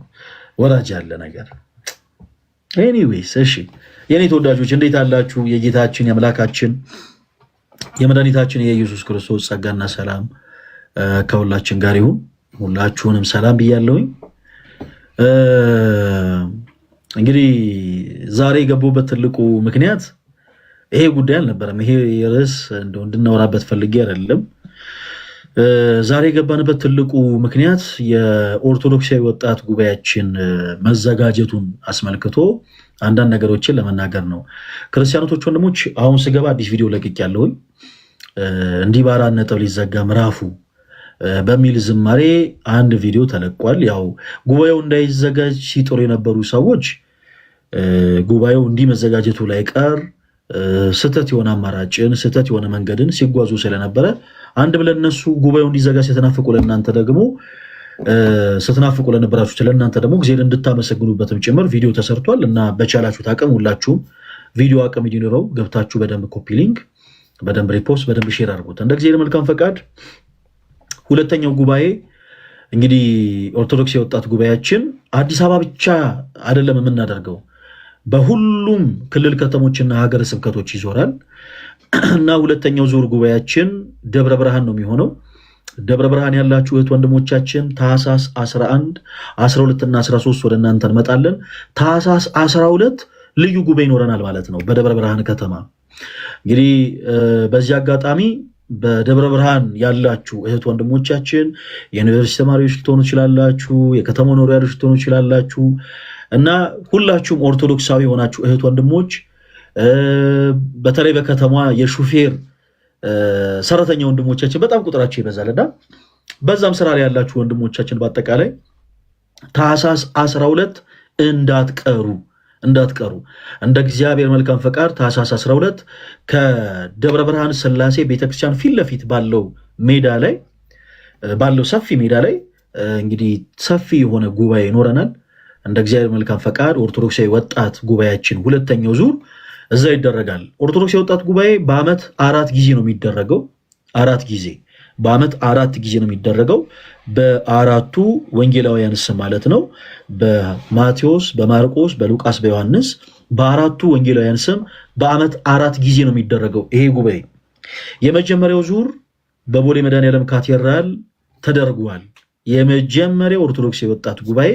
ወራጅ ያለ ነገር። ኤኒዌይስ እሺ የኔ ተወዳጆች እንዴት አላችሁ? የጌታችን የአምላካችን የመድኃኒታችን የኢየሱስ ክርስቶስ ጸጋና ሰላም ከሁላችን ጋር ይሁን። ሁላችሁንም ሰላም ብያለሁኝ። እንግዲህ ዛሬ የገቡበት ትልቁ ምክንያት ይሄ ጉዳይ አልነበረም። ይሄ ርዕስ እንደው እንድናወራበት ፈልጌ አይደለም። ዛሬ የገባንበት ትልቁ ምክንያት የኦርቶዶክሳዊ ወጣት ጉባኤያችን መዘጋጀቱን አስመልክቶ አንዳንድ ነገሮችን ለመናገር ነው። ክርስቲያኖች ወንድሞች፣ አሁን ስገባ አዲስ ቪዲዮ ለቅቄያለሁኝ። እንዲህ በአራት ነጥብ ሊዘጋ ምዕራፉ በሚል ዝማሬ አንድ ቪዲዮ ተለቋል። ያው ጉባኤው እንዳይዘጋጅ ሲጥሩ የነበሩ ሰዎች ጉባኤው እንዲህ መዘጋጀቱ ላይ ቀር ስተት የሆነ አማራጭን ስተት የሆነ መንገድን ሲጓዙ ስለነበረ አንድ ብለን እነሱ ጉባኤው እንዲዘጋ ሲተናፍቁ ለእናንተ ደግሞ ስትናፍቁ ለነበራችሁ ለእናንተ ደግሞ ጊዜ እንድታመሰግኑበትም ጭምር ቪዲዮ ተሰርቷል እና በቻላችሁት አቅም ሁላችሁም ቪዲዮ አቅም እንዲኖረው ገብታችሁ በደንብ ኮፒ ሊንክ፣ በደንብ ሪፖስት፣ በደንብ ሼር አድርጉት። እንደ ጊዜ መልካም ፈቃድ ሁለተኛው ጉባኤ እንግዲህ ኦርቶዶክስ የወጣት ጉባኤያችን አዲስ አበባ ብቻ አይደለም የምናደርገው፣ በሁሉም ክልል ከተሞችና ሀገረ ስብከቶች ይዞራል እና ሁለተኛው ዙር ጉባኤያችን ደብረ ብርሃን ነው የሚሆነው። ደብረ ብርሃን ያላችሁ እህት ወንድሞቻችን ታህሳስ 11፣ 12 እና 13 ወደ እናንተ እንመጣለን። ታህሳስ 12 ልዩ ጉባኤ ይኖረናል ማለት ነው በደብረ ብርሃን ከተማ። እንግዲህ በዚህ አጋጣሚ በደብረ ብርሃን ያላችሁ እህት ወንድሞቻችን የዩኒቨርሲቲ ተማሪዎች ልትሆኑ ትችላላችሁ፣ የከተማው ነዋሪዎች ልትሆኑ ትችላላችሁ እና ሁላችሁም ኦርቶዶክሳዊ የሆናችሁ እህት ወንድሞች በተለይ በከተማ የሹፌር ሰራተኛ ወንድሞቻችን በጣም ቁጥራቸው ይበዛልና በዛም ስራ ላይ ያላችሁ ወንድሞቻችን በአጠቃላይ ታህሳስ 12 እንዳትቀሩ እንደ እግዚአብሔር መልካም ፈቃድ ታህሳስ 12 ከደብረ ብርሃን ሥላሴ ቤተክርስቲያን ፊት ለፊት ባለው ሰፊ ሜዳ ላይ እንግዲህ ሰፊ የሆነ ጉባኤ ይኖረናል። እንደ እግዚአብሔር መልካም ፈቃድ ኦርቶዶክሳዊ ወጣት ጉባኤያችን ሁለተኛው ዙር እዛ ይደረጋል። ኦርቶዶክስ የወጣት ጉባኤ በአመት 4 ጊዜ ነው የሚደረገው። 4 ጊዜ በአመት 4 ጊዜ ነው የሚደረገው በአራቱ ወንጌላውያን ስም ማለት ነው። በማቴዎስ፣ በማርቆስ፣ በሉቃስ፣ በዮሐንስ በአራቱ ወንጌላውያን ስም በአመት 4 ጊዜ ነው የሚደረገው ይሄ ጉባኤ። የመጀመሪያው ዙር በቦሌ መድኃኔዓለም ካቴድራል ተደርጓል። የመጀመሪያው ኦርቶዶክስ የወጣት ጉባኤ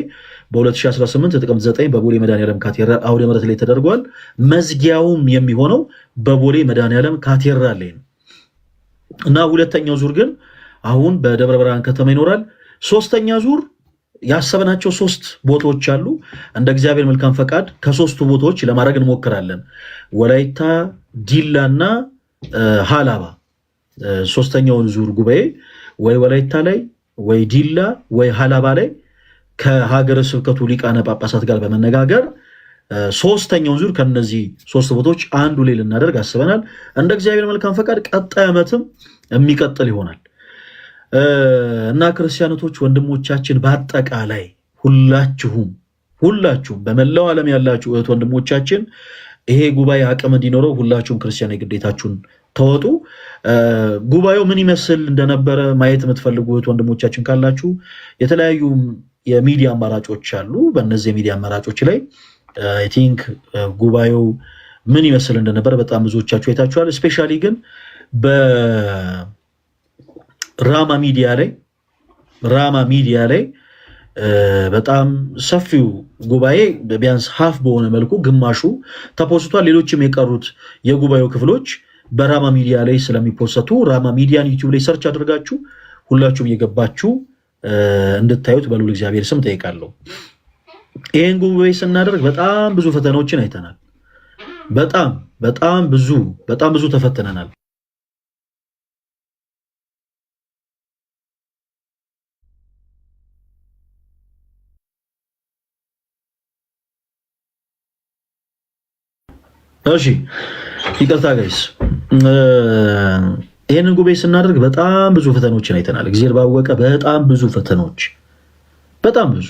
በ2018 ጥቅምት 9 በቦሌ መድኃኔዓለም ካቴድራል አውደ ምሕረት ላይ ተደርጓል። መዝጊያውም የሚሆነው በቦሌ መድኃኔዓለም ካቴድራል ላይ ነው እና ሁለተኛው ዙር ግን አሁን በደብረ ብርሃን ከተማ ይኖራል። ሶስተኛ ዙር ያሰበናቸው 3 ቦታዎች አሉ። እንደ እግዚአብሔር መልካም ፈቃድ ከ3ቱ ቦታዎች ለማድረግ እንሞክራለን። ወላይታ፣ ዲላና ሃላባ ሶስተኛውን ዙር ጉባኤ ወይ ወላይታ ላይ ወይ ዲላ ወይ ሃላባ ላይ ከሀገረ ስብከቱ ሊቃነ ጳጳሳት ጋር በመነጋገር ሶስተኛውን ዙር ከነዚህ 3 ቦታዎች አንዱ ላይ ልናደርግ አስበናል። እንደ እግዚአብሔር መልካም ፈቃድ ቀጣይ ዓመትም የሚቀጥል ይሆናል እና ክርስቲያኖች ወንድሞቻችን በአጠቃላይ ሁላችሁም በመላው ዓለም ያላችሁ እህት ወንድሞቻችን ይሄ ጉባኤ አቅም እንዲኖረው ሁላችሁም ክርስቲያናዊ ግዴታችሁን ተወጡ። ጉባኤው ምን ይመስል እንደነበረ ማየት የምትፈልጉ እህት ወንድሞቻችን ካላችሁ የተለያዩ የሚዲያ አማራጮች አሉ። በእነዚህ የሚዲያ አማራጮች ላይ አይ ቲንክ ጉባኤው ምን ይመስል እንደነበረ በጣም ብዙዎቻችሁ አይታችኋል። ስፔሻሊ ግን በራማ ሚዲያ ላይ በጣም ሰፊው ጉባኤ ቢያንስ ሀፍ በሆነ መልኩ ግማሹ ተፖስቷል። ሌሎችም የቀሩት የጉባኤው ክፍሎች በራማ ሚዲያ ላይ ስለሚፖሰቱ ራማ ሚዲያን ዩቲዩብ ላይ ሰርች አድርጋችሁ ሁላችሁም እየገባችሁ እንድታዩት በልዑል እግዚአብሔር ስም ጠይቃለሁ። ይህን ጉባኤ ስናደርግ በጣም ብዙ ፈተናዎችን አይተናል። በጣም ብዙ ተፈትነናል። እሺ ይቅርታ ጋይስ፣ ይህንን ጉባኤ ስናደርግ በጣም ብዙ ፈተናዎችን አይተናል። እግዚአብሔር ባወቀ በጣም ብዙ ፈተናዎች፣ በጣም ብዙ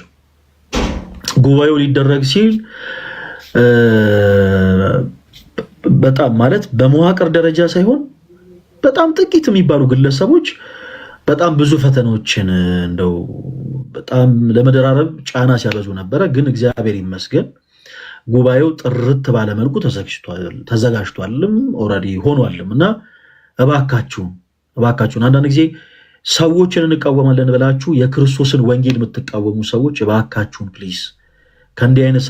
ጉባኤው ሊደረግ ሲል በጣም ማለት በመዋቅር ደረጃ ሳይሆን በጣም ጥቂት የሚባሉ ግለሰቦች በጣም ብዙ ፈተናዎችን እንደው በጣም ለመደራረብ ጫና ሲያበዙ ነበረ። ግን እግዚአብሔር ይመስገን ጉባኤው ጥርት ባለ መልኩ ተዘጋጅቷልም ኦልሬዲ ሆኗልም እና እባካችሁን አንዳንድ ጊዜ ሰዎችን እንቃወማለን ብላችሁ የክርስቶስን ወንጌል የምትቃወሙ ሰዎች እባካችሁን ፕሊዝ ከእንዲህ አይነት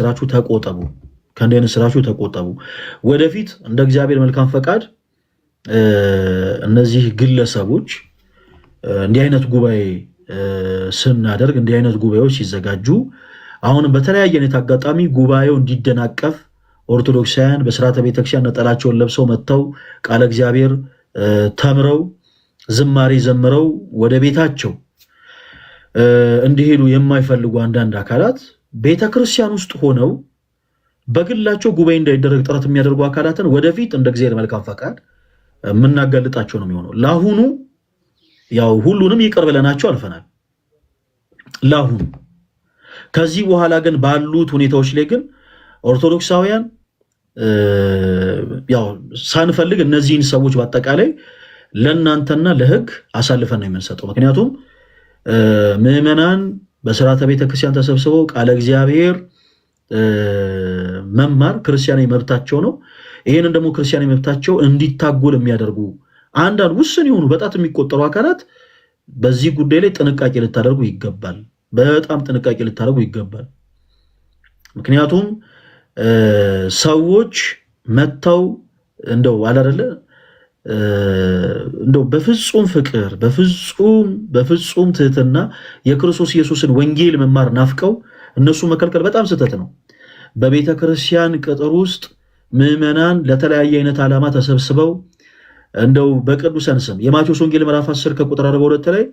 ስራችሁ ተቆጠቡ። ወደፊት እንደ እግዚአብሔር መልካም ፈቃድ እነዚህ ግለሰቦች እንዲህ አይነት ጉባኤ ስናደርግ እንዲህ አይነት ጉባኤዎች ሲዘጋጁ አሁንም በተለያየ አይነት አጋጣሚ ጉባኤው እንዲደናቀፍ ኦርቶዶክሳውያን በስርዓተ ቤተክርስቲያን ነጠላቸውን ለብሰው መጥተው ቃለ እግዚአብሔር ተምረው ዝማሬ ዘምረው ወደ ቤታቸው እንዲሄዱ የማይፈልጉ አንዳንድ አካላት ቤተክርስቲያን ውስጥ ሆነው በግላቸው ጉባኤ እንዳይደረግ ጥረት የሚያደርጉ አካላትን ወደፊት እንደ እግዚአብሔር መልካም ፈቃድ የምናጋልጣቸው ነው የሚሆነው። ለአሁኑ ያው ሁሉንም ይቅር ብለናቸው አልፈናል። ለአሁኑ ከዚህ በኋላ ግን ባሉት ሁኔታዎች ላይ ግን ኦርቶዶክሳውያን ያው ሳንፈልግ እነዚህን ሰዎች በአጠቃላይ ለእናንተና ለሕግ አሳልፈን ነው የምንሰጠው። ምክንያቱም ምዕመናን በስርዓተ ቤተክርስቲያን ተሰብስበው ቃለ እግዚአብሔር መማር ክርስቲያናዊ መብታቸው ነው። ይህንን ደግሞ ክርስቲያናዊ መብታቸው እንዲታጎል የሚያደርጉ አንዳንድ ውስን የሆኑ በጣት የሚቆጠሩ አካላት በዚህ ጉዳይ ላይ ጥንቃቄ ልታደርጉ ይገባል። በጣም ጥንቃቄ ልታደርጉ ይገባል። ምክንያቱም ሰዎች መጥተው እንደው አላደለ እንደው በፍጹም ፍቅር በፍጹም ትህትና የክርስቶስ ኢየሱስን ወንጌል መማር ናፍቀው እነሱ መከልከል በጣም ስህተት ነው። በቤተ ክርስቲያን ቅጥር ውስጥ ምዕመናን ለተለያየ አይነት ዓላማ ተሰብስበው እንደው በቅዱሳን ስም የማቴዎስ ወንጌል ምዕራፍ 10 ከቁጥር 42 ላይ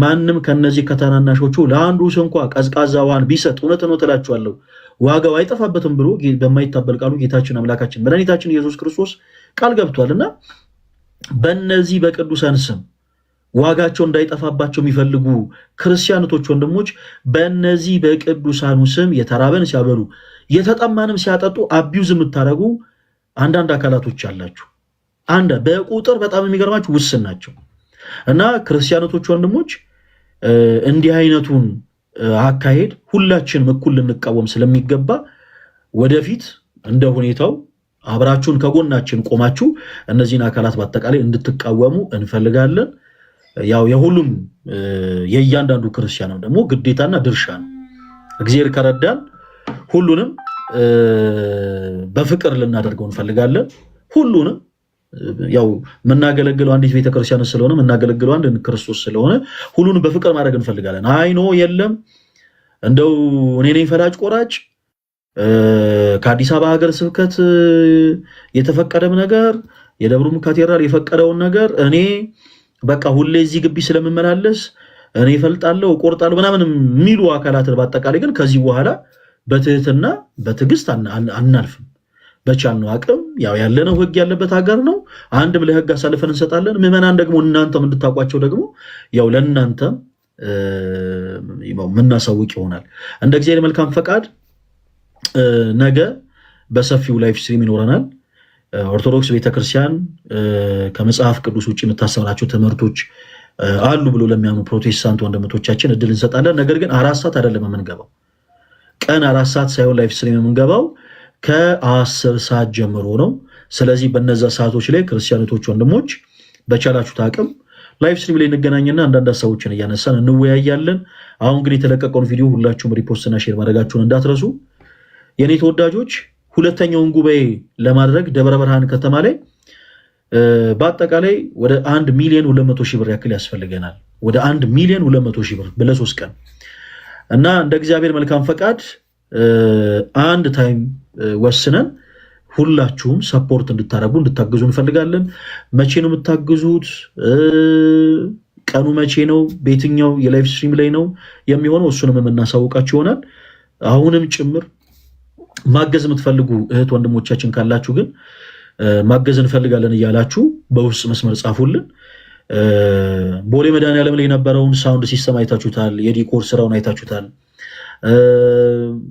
ማንም ከነዚህ ከታናናሾቹ ለአንዱ እንኳ ቀዝቃዛ ውሃን ቢሰጥ እውነት ነው እላችኋለሁ ዋጋው አይጠፋበትም ብሎ በማይታበል ቃሉ ጌታችን አምላካችን መድኃኒታችን ኢየሱስ ክርስቶስ ቃል ገብቷልና በእነዚህ በቅዱሳን ስም ዋጋቸው እንዳይጠፋባቸው የሚፈልጉ ክርስቲያኖች ወንድሞች በእነዚህ በቅዱሳኑ ስም የተራበን ሲያበሉ የተጠማንም ሲያጠጡ አቢዩዝ የምታደርጉ አንዳንድ አካላቶች አላችሁ። በቁጥር በጣም የሚገርማችሁ ውስን ናቸው። እና ክርስቲያኖች ወንድሞች እንዲህ አይነቱን አካሄድ ሁላችንም እኩል ልንቃወም ስለሚገባ ወደፊት እንደ ሁኔታው አብራችሁን ከጎናችን ቆማችሁ እነዚህን አካላት በአጠቃላይ እንድትቃወሙ እንፈልጋለን። ያው የሁሉም የእያንዳንዱ ክርስቲያንም ደግሞ ግዴታና ድርሻ ነው። እግዚአብሔር ከረዳን ሁሉንም በፍቅር ልናደርገው እንፈልጋለን። ሁሉንም ያው የምናገለግለው አንዲት ቤተክርስቲያን ስለሆነ የምናገለግለው አንድ ክርስቶስ ስለሆነ ሁሉንም በፍቅር ማድረግ እንፈልጋለን። አይኖ የለም እንደው እኔ ነኝ ፈላጭ ቆራጭ ከአዲስ አበባ ሀገረ ስብከት የተፈቀደም ነገር የደብሩም ካቴድራል የፈቀደውን ነገር እኔ በቃ ሁሌ እዚህ ግቢ ስለምመላለስ እኔ ፈልጣለሁ ቆርጣለሁ ምናምን የሚሉ አካላት በአጠቃላይ ግን ከዚህ በኋላ በትህትና በትዕግስት አናልፍም። በቻልነው አቅም ያው ያለነው ህግ ያለበት ሀገር ነው። አንድም ለህግ አሳልፈን እንሰጣለን። ምዕመናን ደግሞ እናንተም እንድታውቋቸው ደግሞ ያው ለእናንተ ምናሳውቅ ይሆናል። እንደ እግዚአብሔር መልካም ፈቃድ ነገ በሰፊው ላይፍ ስትሪም ይኖረናል። ኦርቶዶክስ ቤተክርስቲያን ከመጽሐፍ ቅዱስ ውጭ የምታስተምራቸው ትምህርቶች አሉ ብሎ ለሚያምኑ ፕሮቴስታንት ወንድሞቻችን እድል እንሰጣለን። ነገር ግን 4 ሰዓት አይደለም የምንገባው፣ ቀን 4 ሰዓት ሳይሆን ላይፍ ስትሪም የምንገባው ከ10 ሰዓት ጀምሮ ነው። ስለዚህ በነዛ ሰዓቶች ላይ ክርስቲያኖች ወንድሞች በቻላችሁት አቅም ላይፍ ስትሪም ላይ እንገናኝና አንዳንድ ሀሳቦችን እያነሳን እንወያያለን። አሁን ግን የተለቀቀውን ቪዲዮ ሁላችሁም ሪፖስትና ሼር ማድረጋችሁን እንዳትረሱ። የኔ ተወዳጆች ሁለተኛውን ጉባኤ ለማድረግ ደብረ ብርሃን ከተማ ላይ በአጠቃላይ ወደ 1,200,000 ብር ያክል ያስፈልገናል። ወደ 1,200,000 ብር በ3 ቀን እና እንደ እግዚአብሔር መልካም ፈቃድ አንድ ታይም ወስነን ሁላችሁም ሰፖርት እንድታረጉ እንድታግዙ እንፈልጋለን። መቼ ነው የምታግዙት? ቀኑ መቼ ነው? በየትኛው የላይቭ ስትሪም ላይ ነው የሚሆነው? እሱንም የምናሳውቃችሁ ይሆናል። አሁንም ጭምር ማገዝ የምትፈልጉ እህት ወንድሞቻችን ካላችሁ ግን ማገዝ እንፈልጋለን እያላችሁ በውስጥ መስመር ጻፉልን። ቦሌ መድኃኔዓለም ላይ የነበረውን ሳውንድ ሲስተም አይታችሁታል። የዲኮር ስራውን አይታችሁታል።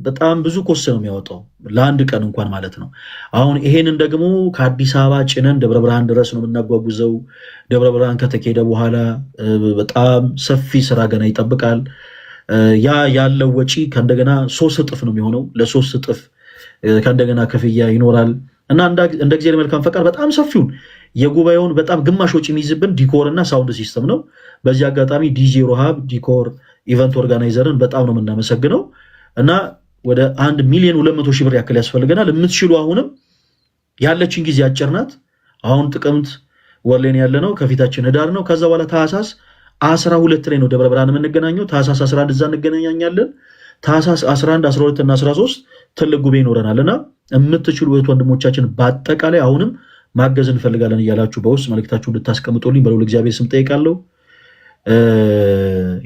በጣም ብዙ ኮስት ነው የሚያወጣው ለአንድ ቀን እንኳን ማለት ነው። አሁን ይሄንን ደግሞ ከአዲስ አበባ ጭነን ደብረ ብርሃን ድረስ ነው የምናጓጉዘው። ደብረ ብርሃን ከተካሄደ በኋላ በጣም ሰፊ ስራ ገና ይጠብቃል። ያ ያለው ወጪ ከእንደገና 3 እጥፍ ነው የሚሆነው። ለ3 እጥፍ ከእንደገና ክፍያ ይኖራል እና እንደ እግዚአብሔር መልካም ፈቃድ በጣም ሰፊውን የጉባኤውን በጣም ግማሽ ወጪ የሚይዝብን ዲኮር እና ሳውንድ ሲስተም ነው። በዚህ አጋጣሚ ዲጄ ሮሃብ ዲኮር ኢቨንት ኦርጋናይዘርን በጣም ነው የምናመሰግነው እና ወደ 1,200,000 ብር ያክል ያስፈልገናል። የምትችሉ አሁንም ያለችን ጊዜ አጭር ናት። አሁን ጥቅምት ወርሌን ያለ ነው፣ ከፊታችን ህዳር ነው። ከዛ በኋላ ታህሳስ 12 ላይ ነው ደብረ ብርሃን የምንገናኘው። ታህሳስ 11 እዛ እንገናኛለን። ታህሳስ 11፣ 12 እና 13 ትልቅ ጉባኤ ይኖረናል እና የምትችሉ እህት ወንድሞቻችን በአጠቃላይ አሁንም ማገዝ እንፈልጋለን እያላችሁ በውስጥ መልእክታችሁ እንድታስቀምጡልኝ በልዑል እግዚአብሔር ስም ጠይቃለሁ።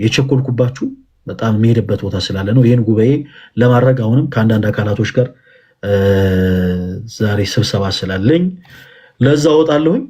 የቸኮልኩባችሁ በጣም የሚሄድበት ቦታ ስላለ ነው። ይህን ጉባኤ ለማድረግ አሁንም ከአንዳንድ አካላቶች ጋር ዛሬ ስብሰባ ስላለኝ ለዛ ወጣለሁኝ።